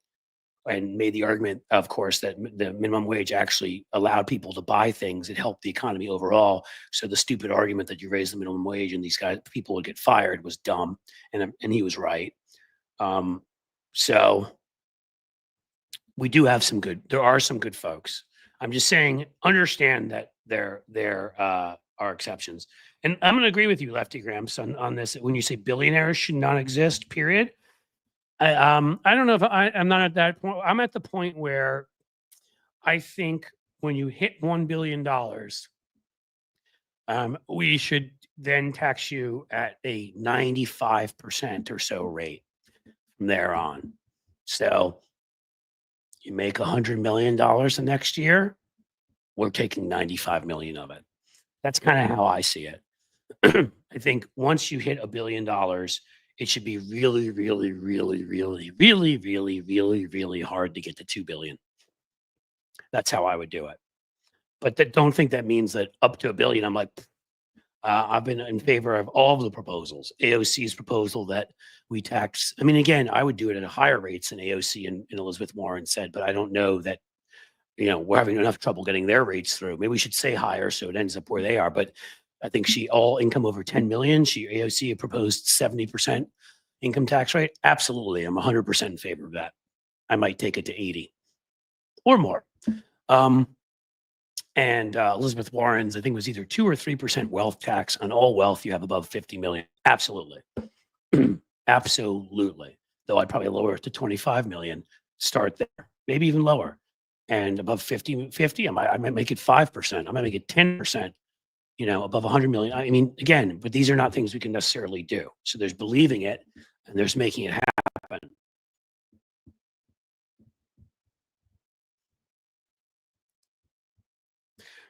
and made the argument, of course, that the minimum wage actually allowed people to buy things. It helped the economy overall. So the stupid argument that you raise the minimum wage and people would get fired was dumb. And he was right. So we do have there are some good folks. I'm just saying, understand that there are exceptions. And I'm going to agree with you, Lefty Gramps, on this. When you say billionaires should not exist, period. I don't know if I'm not at that point. I'm at the point where I think when you hit $1 billion, we should then tax you at a 95% or so rate from there on. So you make $100 million the next year, we're taking 95 million of it. That's kind of how I see it. I think once you hit $1 billion, it should be really, really, really, really, really, really, really, really hard to get to 2 billion. That's how I would do it. But don't think that means that up to $1 billion, I'm like, I've been in favor of all of the proposals. AOC's proposal that we tax. I mean, again, I would do it at higher rates than AOC and Elizabeth Warren said, but I don't know that, we're having enough trouble getting their rates through. Maybe we should say higher so it ends up where they are. But I think all income over 10 million, AOC proposed 70% income tax rate. Absolutely. I'm 100% in favor of that. I might take it to 80 or more. And Elizabeth Warren's, I think, was either 2 or 3% wealth tax on all wealth you have above 50 million. Absolutely. Absolutely. Though I'd probably lower it to 25 million, start there, maybe even lower. And above 50, I might make it 5%. I might make it 10%, above 100 million. I mean, again, but these are not things we can necessarily do. So there's believing it and there's making it happen.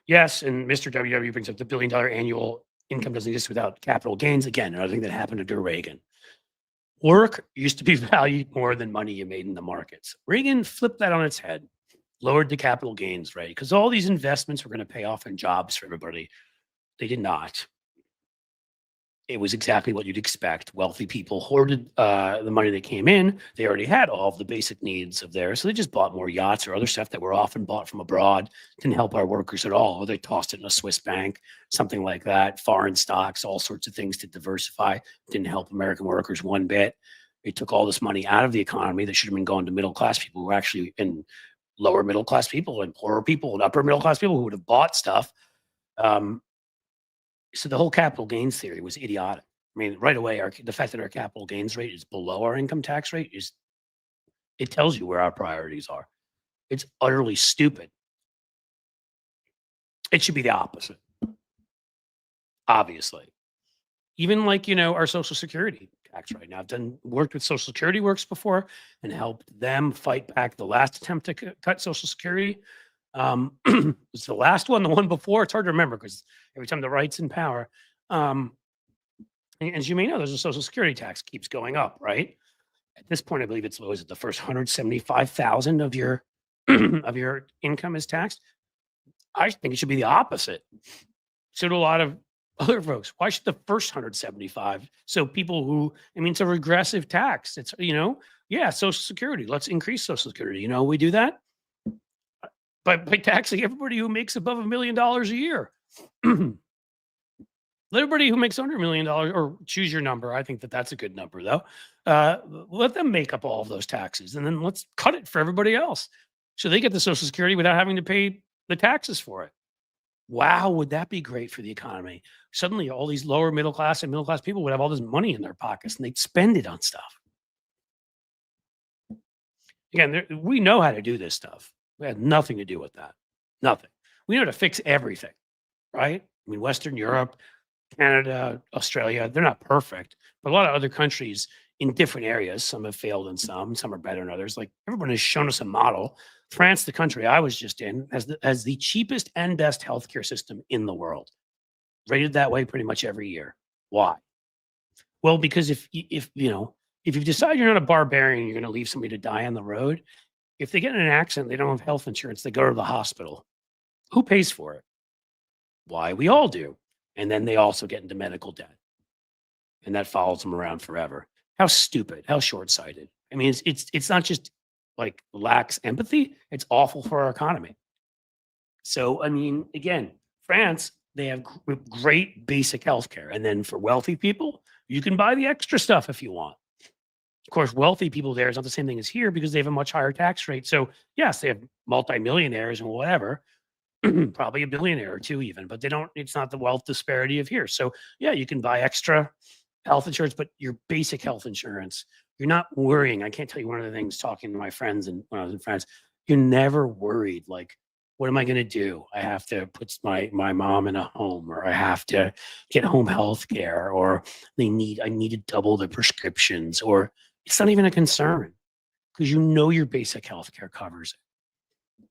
Yes, and Mr. WW brings up the $1 billion annual income doesn't exist without capital gains. Again, another thing that happened under Reagan. Work used to be valued more than money you made in the markets. Reagan flipped that on its head, lowered the capital gains rate, because all these investments were going to pay off in jobs for everybody. They did not. It was exactly what you'd expect. Wealthy people hoarded the money that came in. They already had all of the basic needs of theirs. So they just bought more yachts or other stuff that were often bought from abroad. Didn't help our workers at all. Or they tossed it in a Swiss bank, something like that. Foreign stocks, all sorts of things to diversify. Didn't help American workers one bit. They took all this money out of the economy that should have been going to middle-class people who were actually in lower middle-class people and poorer people and upper middle-class people who would have bought stuff. So the whole capital gains theory was idiotic. I mean, right away, the fact that our capital gains rate is below our income tax rate it tells you where our priorities are. It's utterly stupid. It should be the opposite, obviously. Even like, our Social Security tax right now. I've worked with Social Security Works before and helped them fight back the last attempt to cut Social Security. It's the last one, the one before. It's hard to remember because every time the right's in power. And as you may know, there's a Social Security tax keeps going up, right? At this point, I believe it's the first 175,000 of your of your income is taxed. I think it should be the opposite. So do a lot of other folks. Why should the first 175? So people who, I mean, it's a regressive tax. It's, yeah, Social Security. Let's increase Social Security. We do that by taxing everybody who makes above $1 million a year. Let everybody who makes under $1 million, or choose your number. I think that's a good number, though. Let them make up all of those taxes, and then let's cut it for everybody else, so they get the Social Security without having to pay the taxes for it. Wow, would that be great for the economy? Suddenly, all these lower middle class and middle class people would have all this money in their pockets, and they'd spend it on stuff. Again, we know how to do this stuff. We had nothing to do with that. Nothing. We know how to fix everything, right? I mean, Western Europe, Canada, Australia, they're not perfect, but a lot of other countries in different areas, some have failed in some are better than others. Like, everyone has shown us a model. France, the country I was just in, has the cheapest and best healthcare system in the world, rated that way pretty much every year. Why? Well, because if you decide you're not a barbarian, you're going to leave somebody to die on the road, if they get in an accident, they don't have health insurance, they go to the hospital. Who pays for it? Why? We all do. And then they also get into medical debt. And that follows them around forever. How stupid, how short-sighted. I mean, it's not just like lacks empathy, it's awful for our economy. So, I mean, again, France, they have great basic healthcare. And then for wealthy people, you can buy the extra stuff if you want. Of course, wealthy people there is not the same thing as here because they have a much higher tax rate. So, yes, they have multimillionaires and whatever, probably a billionaire or two even, but it's not the wealth disparity of here. So, yeah, you can buy extra health insurance, but your basic health insurance, you're not worrying. I can't tell you one of the things talking to my friends and when I was in France, you're never worried. Like, what am I going to do? I have to put my mom in a home, or I have to get home health care, or I need to double the prescriptions, or it's not even a concern because your basic health care covers it.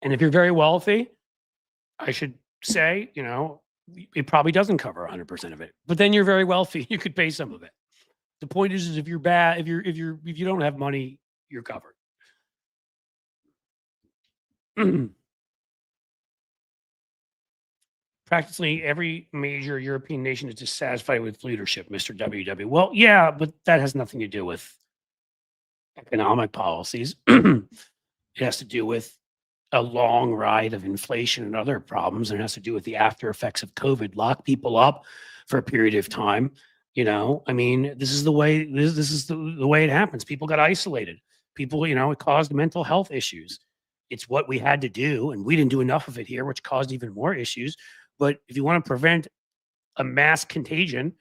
And if you're very wealthy, I should say, it probably doesn't cover 100% of it, but then you're very wealthy. You could pay some of it. The point is if you're bad, if you don't have money, you're covered. Practically every major European nation is dissatisfied with leadership, Mr. WW. Well, yeah, but that has nothing to do with economic policies. It has to do with a long ride of inflation and other problems, and it has to do with the after effects of COVID. Lock people up for a period of time. I mean, this is the way the way it happens. People got isolated. People, it caused mental health issues. It's what we had to do, and we didn't do enough of it here, which caused even more issues. But if you want to prevent a mass contagion,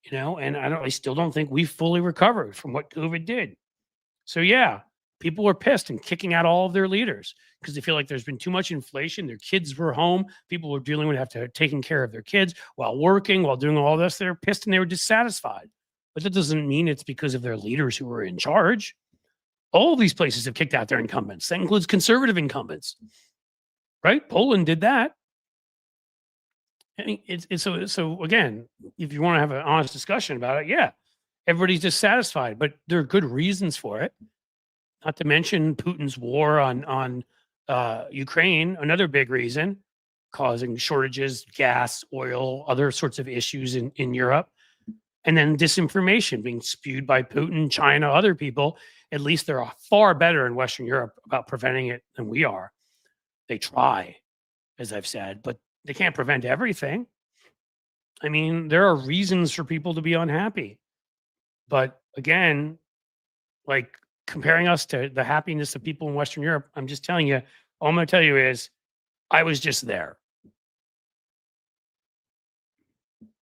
and I still don't think we fully recovered from what COVID did. So yeah, people were pissed and kicking out all of their leaders because they feel like there's been too much inflation. Their kids were home. People were dealing with taking care of their kids while working, while doing all this. They were pissed and they were dissatisfied. But that doesn't mean it's because of their leaders who were in charge. All of these places have kicked out their incumbents. That includes conservative incumbents, right? Poland did that. I mean, it's so again, if you want to have an honest discussion about it, yeah, everybody's dissatisfied, but there are good reasons for it. Not to mention Putin's war on Ukraine, another big reason, causing shortages, gas, oil, other sorts of issues in Europe. And then disinformation being spewed by Putin, China, other people. At least they're far better in Western Europe about preventing it than we are. They try, as I've said, but they can't prevent everything. I mean, there are reasons for people to be unhappy. But again, like comparing us to the happiness of people in Western Europe, I'm just telling you, all I'm going to tell you is I was just there.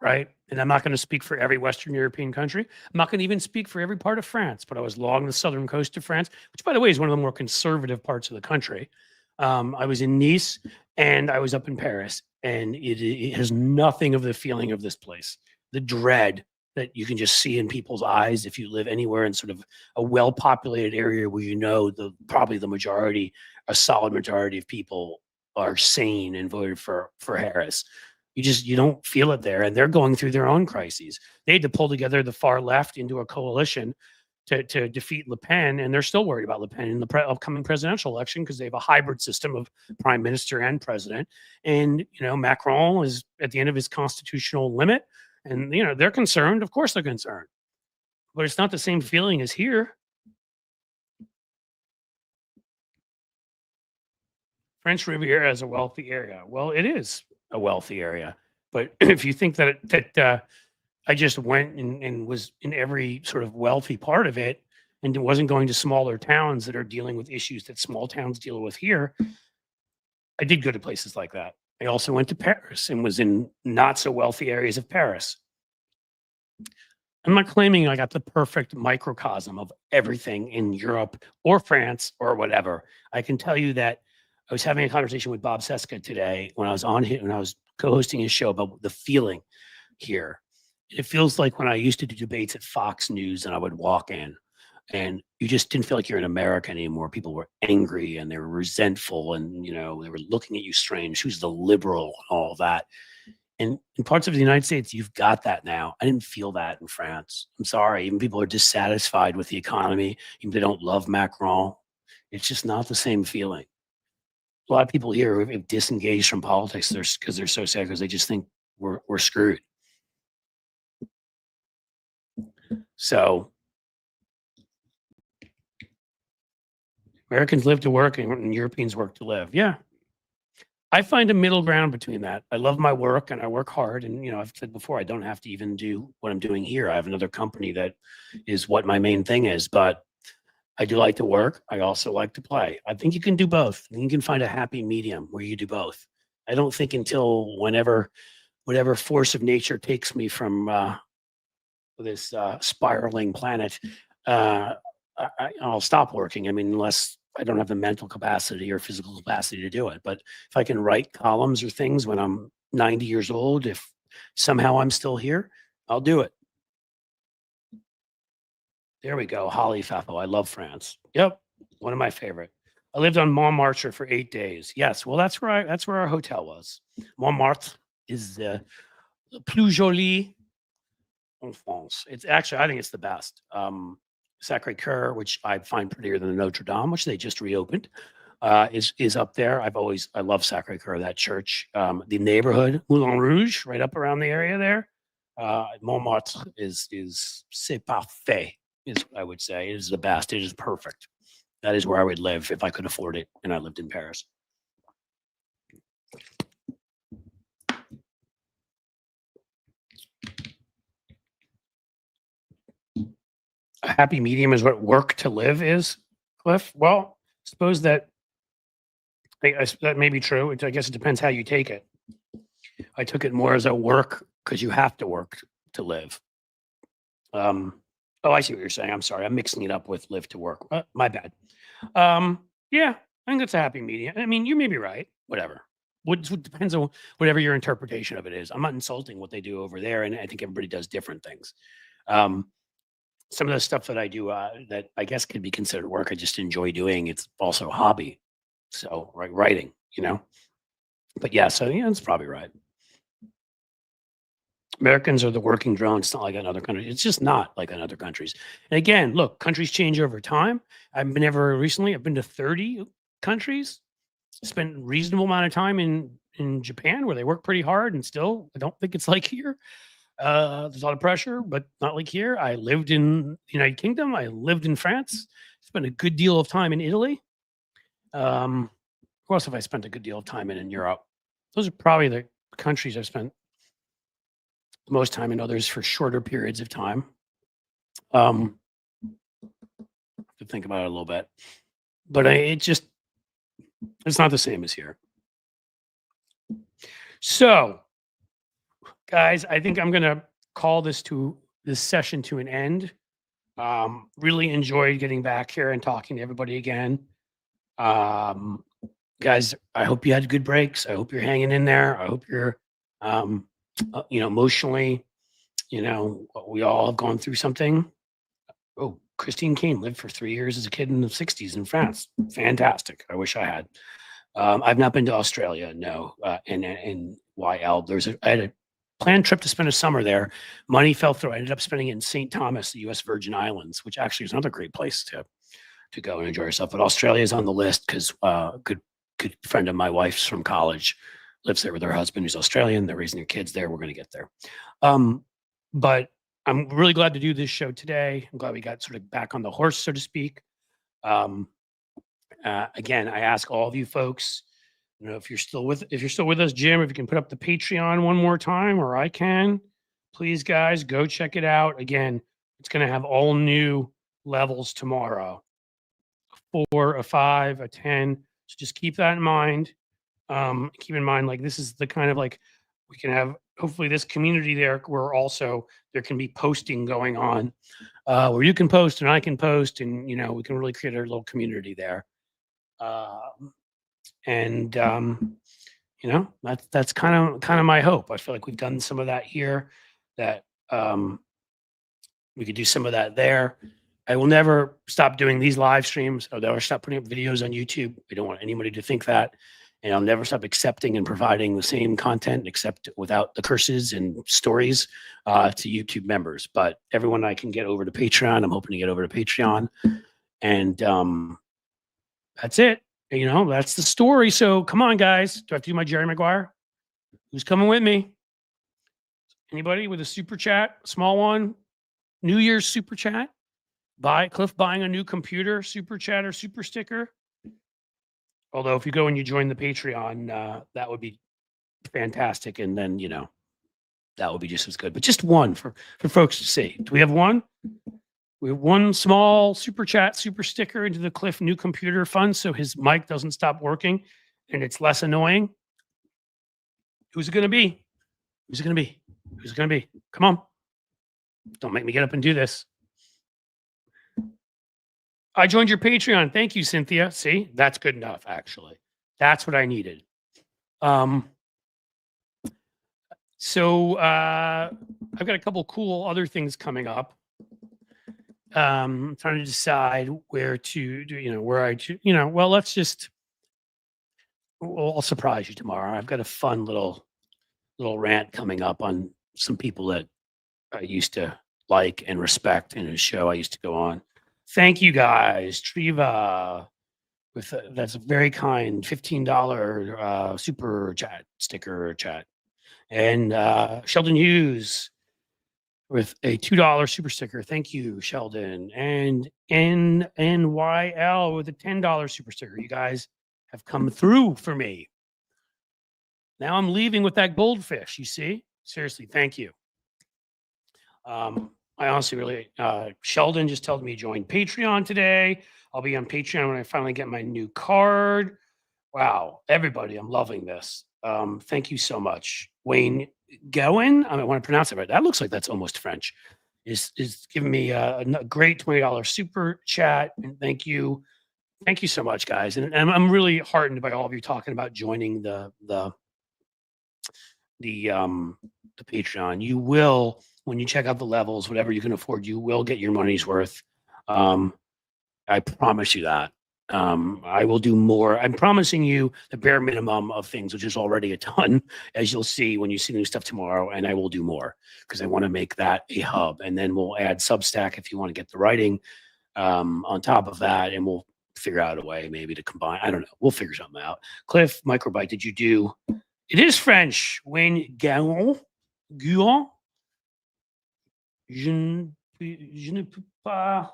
Right? And I'm not going to speak for every Western European country. I'm not going to even speak for every part of France, but I was along the southern coast of France, which, by the way, is one of the more conservative parts of the country. I was in Nice and I was up in Paris, and it has nothing of the feeling of this place. The dread that you can just see in people's eyes if you live anywhere in sort of a well-populated area where probably the majority, a solid majority of people are sane and voted for Harris. You don't feel it there, and they're going through their own crises. They had to pull together the far left into a coalition to defeat Le Pen, and they're still worried about Le Pen in the upcoming presidential election because they have a hybrid system of prime minister and president. And Macron is at the end of his constitutional limit, and they're concerned. Of course, they're concerned, but it's not the same feeling as here. French Riviera is a wealthy area. Well, it is a wealthy area, but if you think that I just went and was in every sort of wealthy part of it and wasn't going to smaller towns that are dealing with issues that small towns deal with here, I did go to places like that. I also went to Paris and was in not so wealthy areas of Paris. I'm not claiming I got the perfect microcosm of everything in Europe or France or whatever. I can tell you that I was having a conversation with Bob Seska today when I was co-hosting his show about the feeling here. It feels like when I used to do debates at Fox News and I would walk in and you just didn't feel like you're in America anymore. People were angry and they were resentful and, they were looking at you strange. Who's the liberal and all that. And in parts of the United States, you've got that now. I didn't feel that in France. I'm sorry. Even people are dissatisfied with the economy. Even they don't love Macron. It's just not the same feeling. A lot of people here have disengaged from politics because they're so sad because they just think we're screwed. So Americans live to work and Europeans work to live. Yeah. I find a middle ground between that. I love my work and I work hard. And, I've said before, I don't have to even do what I'm doing here. I have another company that is what my main thing is, but I do like to work. I also like to play. I think you can do both. You can find a happy medium where you do both. I don't think until whatever force of nature takes me from this spiraling planet, I'll stop working. I mean, unless I don't have the mental capacity or physical capacity to do it. But if I can write columns or things when I'm 90 years old, if somehow I'm still here, I'll do it. There we go. Holly Fafo. I love France. Yep. One of my favorite. I lived on Montmartre for 8 days. Yes. Well, that's where our hotel was. Montmartre is the plus jolie en France. It's actually, I think it's the best. Sacré-Cœur, which I find prettier than the Notre Dame, which they just reopened, is up there. I love Sacré-Cœur, that church. The neighborhood, Moulin Rouge, right up around the area there. Montmartre is c'est parfait, is what I would say. It is the best. It is perfect. That is where I would live if I could afford it and I lived in Paris. A happy medium is what work to live is, Cliff. Well, suppose that that may be true. I guess it depends how you take it. I took it more as a work because you have to work to live. Oh, I see what you're saying. I'm sorry. I'm mixing it up with live to work. My bad. Yeah, I think it's a happy medium. I mean, you may be right. Whatever. What depends on whatever your interpretation of it is. I'm not insulting what they do over there, and I think everybody does different things. Some of the stuff that I do that I guess could be considered work, I just enjoy doing. It's also a hobby. So, writing, But yeah, so yeah, it's probably right. Americans are the working drone. It's not like in other countries. It's just not like in other countries. And again, look, countries change over time. I've been ever recently. I've been to 30 countries. Spent a reasonable amount of time in Japan, where they work pretty hard, and still, I don't think it's like here. There's a lot of pressure, but not like here. I lived in the United Kingdom. I lived in France. Spent a good deal of time in Italy. Of course, if I spent a good deal of time in Europe, those are probably the countries I've spent the most time in. Others for shorter periods of time. To think about it a little bit, but it's not the same as here. So, guys, I think I'm gonna call this session to an end. Really enjoyed getting back here and talking to everybody again. Guys, I hope you had good breaks. I hope you're hanging in there. I hope you're, emotionally, we all have gone through something. Oh, Christine Kane lived for 3 years as a kid in the 60s in France. Fantastic. I wish I had. I've not been to Australia, no. And YL, I had planned trip to spend a summer there. Money fell through. I ended up spending it in St. Thomas, the U.S. Virgin Islands, which actually is another great place to go and enjoy yourself. But Australia is on the list because good friend of my wife's from college lives there with her husband who's Australian. They're raising their kids there. We're going to get there. But I'm really glad to do this show today. I'm glad we got sort of back on the horse, so to speak. Again, I ask all of you folks, you know, if you're still with us, Jim, if you can put up the Patreon one more time, or I can, please, guys, go check it out. Again, it's going to have all new levels tomorrow, a 4, a 5, a 10. So just keep that in mind. Keep in mind, like, this is the kind of, like, we can have hopefully this community there where also there can be posting going on, where you can post and I can post, and, you know, we can really create a little community there. You know, that's kind of my hope. I feel like we've done some of that here, that we could do some of that there. I will never stop doing these live streams. I'll never stop putting up videos on YouTube. I don't want anybody to think that. And I'll never stop accepting and providing the same content, except without the curses and stories, to YouTube members. But everyone I can get over to Patreon, I'm hoping to get over to Patreon. And that's it. You know, that's the story. So come on, guys. Do I have to do my Jerry Maguire? Who's coming with me? Anybody with a super chat? Small one? New Year's super chat? Cliff buying a new computer, super chat or super sticker? Although if you go and you join the Patreon, that would be fantastic. And then, you know, that would be just as good. But just one for folks to see. Do we have one? We have one small super chat, super sticker into the Cliff new computer fund, so his mic doesn't stop working and it's less annoying. Who's it going to be? Who's it going to be? Who's it going to be? Come on. Don't make me get up and do this. I joined your Patreon. Thank you, Cynthia. See, that's good enough, actually. That's what I needed. So I've got a couple cool other things coming up. I'm trying to decide where to do, well, I'll surprise you tomorrow. I've got a fun little rant coming up on some people that I used to like and respect in a show I used to go on. Thank you, guys. Triva, that's a very kind $15 super chat sticker chat. And Sheldon Hughes with a $2 super sticker. Thank you, Sheldon. And NNYL with a $10 super sticker. You guys have come through for me. Now I'm leaving with that goldfish, you see? Seriously, thank you. I honestly really, Sheldon just told me to join Patreon today. I'll be on Patreon when I finally get my new card. Wow, everybody, I'm loving this. Thank you so much. Wayne Gowen, I want to pronounce it right. That looks like that's almost French. Is giving me a great $20 super chat. And thank you so much, guys. And I'm really heartened by all of you talking about joining the Patreon. You will, when you check out the levels, whatever you can afford, you will get your money's worth. I promise you that. I will do more. I'm promising you the bare minimum of things, which is already a ton, as you'll see when you see new stuff tomorrow. And I will do more because I want to make that a hub. And then we'll add Substack if you want to get the writing on top of that. And we'll figure out a way maybe to combine. I don't know. We'll figure something out. Cliff, Microbyte, did you do? It is French. Wayne Guillon. Je ne peux pas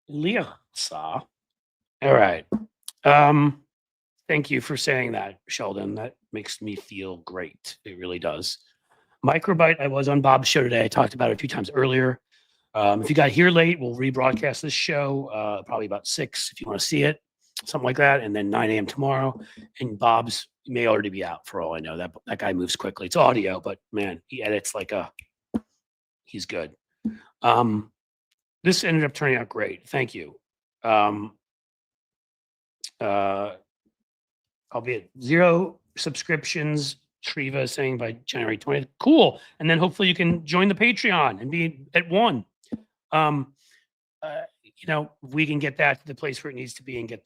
lire ça. All right. Thank you for saying that, Sheldon. That makes me feel great. It really does. Microbyte, I was on Bob's show today. I talked about it a few times earlier. If you got here late, we'll rebroadcast this show probably about 6 if you want to see it, something like that, and then 9 a.m. tomorrow. And Bob's may already be out for all I know. That guy moves quickly. It's audio, but man, he edits like he's good. This ended up turning out great. Thank you. I'll be at 0 subscriptions. Triva is saying by January 20th. Cool. And then hopefully you can join the Patreon and be at 1. We can get that to the place where it needs to be and get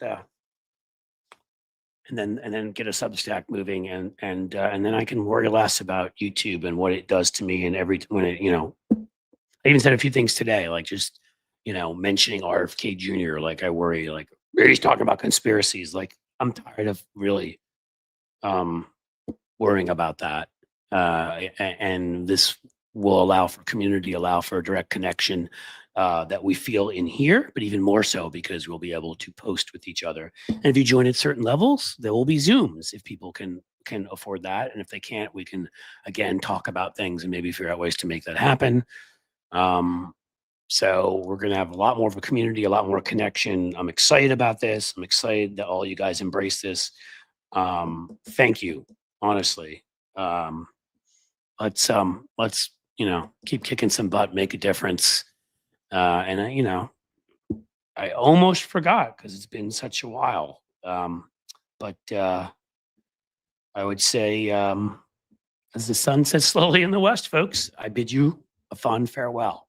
and then get a Substack moving, and then I can worry less about YouTube and what it does to me. And when it, I even said a few things today, like just mentioning RFK Jr. Like I worry, like he's talking about conspiracies. Like I'm tired of really worrying about that. And this will allow for community, allow for a direct connection that we feel in here, but even more so because we'll be able to post with each other. And if you join at certain levels, there will be Zooms if people can afford that. And if they can't, we can again talk about things and maybe figure out ways to make that happen. So we're going to have a lot more of a community, a lot more connection. I'm excited about this. I'm excited that all you guys embrace this. Thank you, honestly. Let's keep kicking some butt, make a difference. And I almost forgot because it's been such a while. But I would say, as the sun sets slowly in the west, folks, I bid you a fond farewell.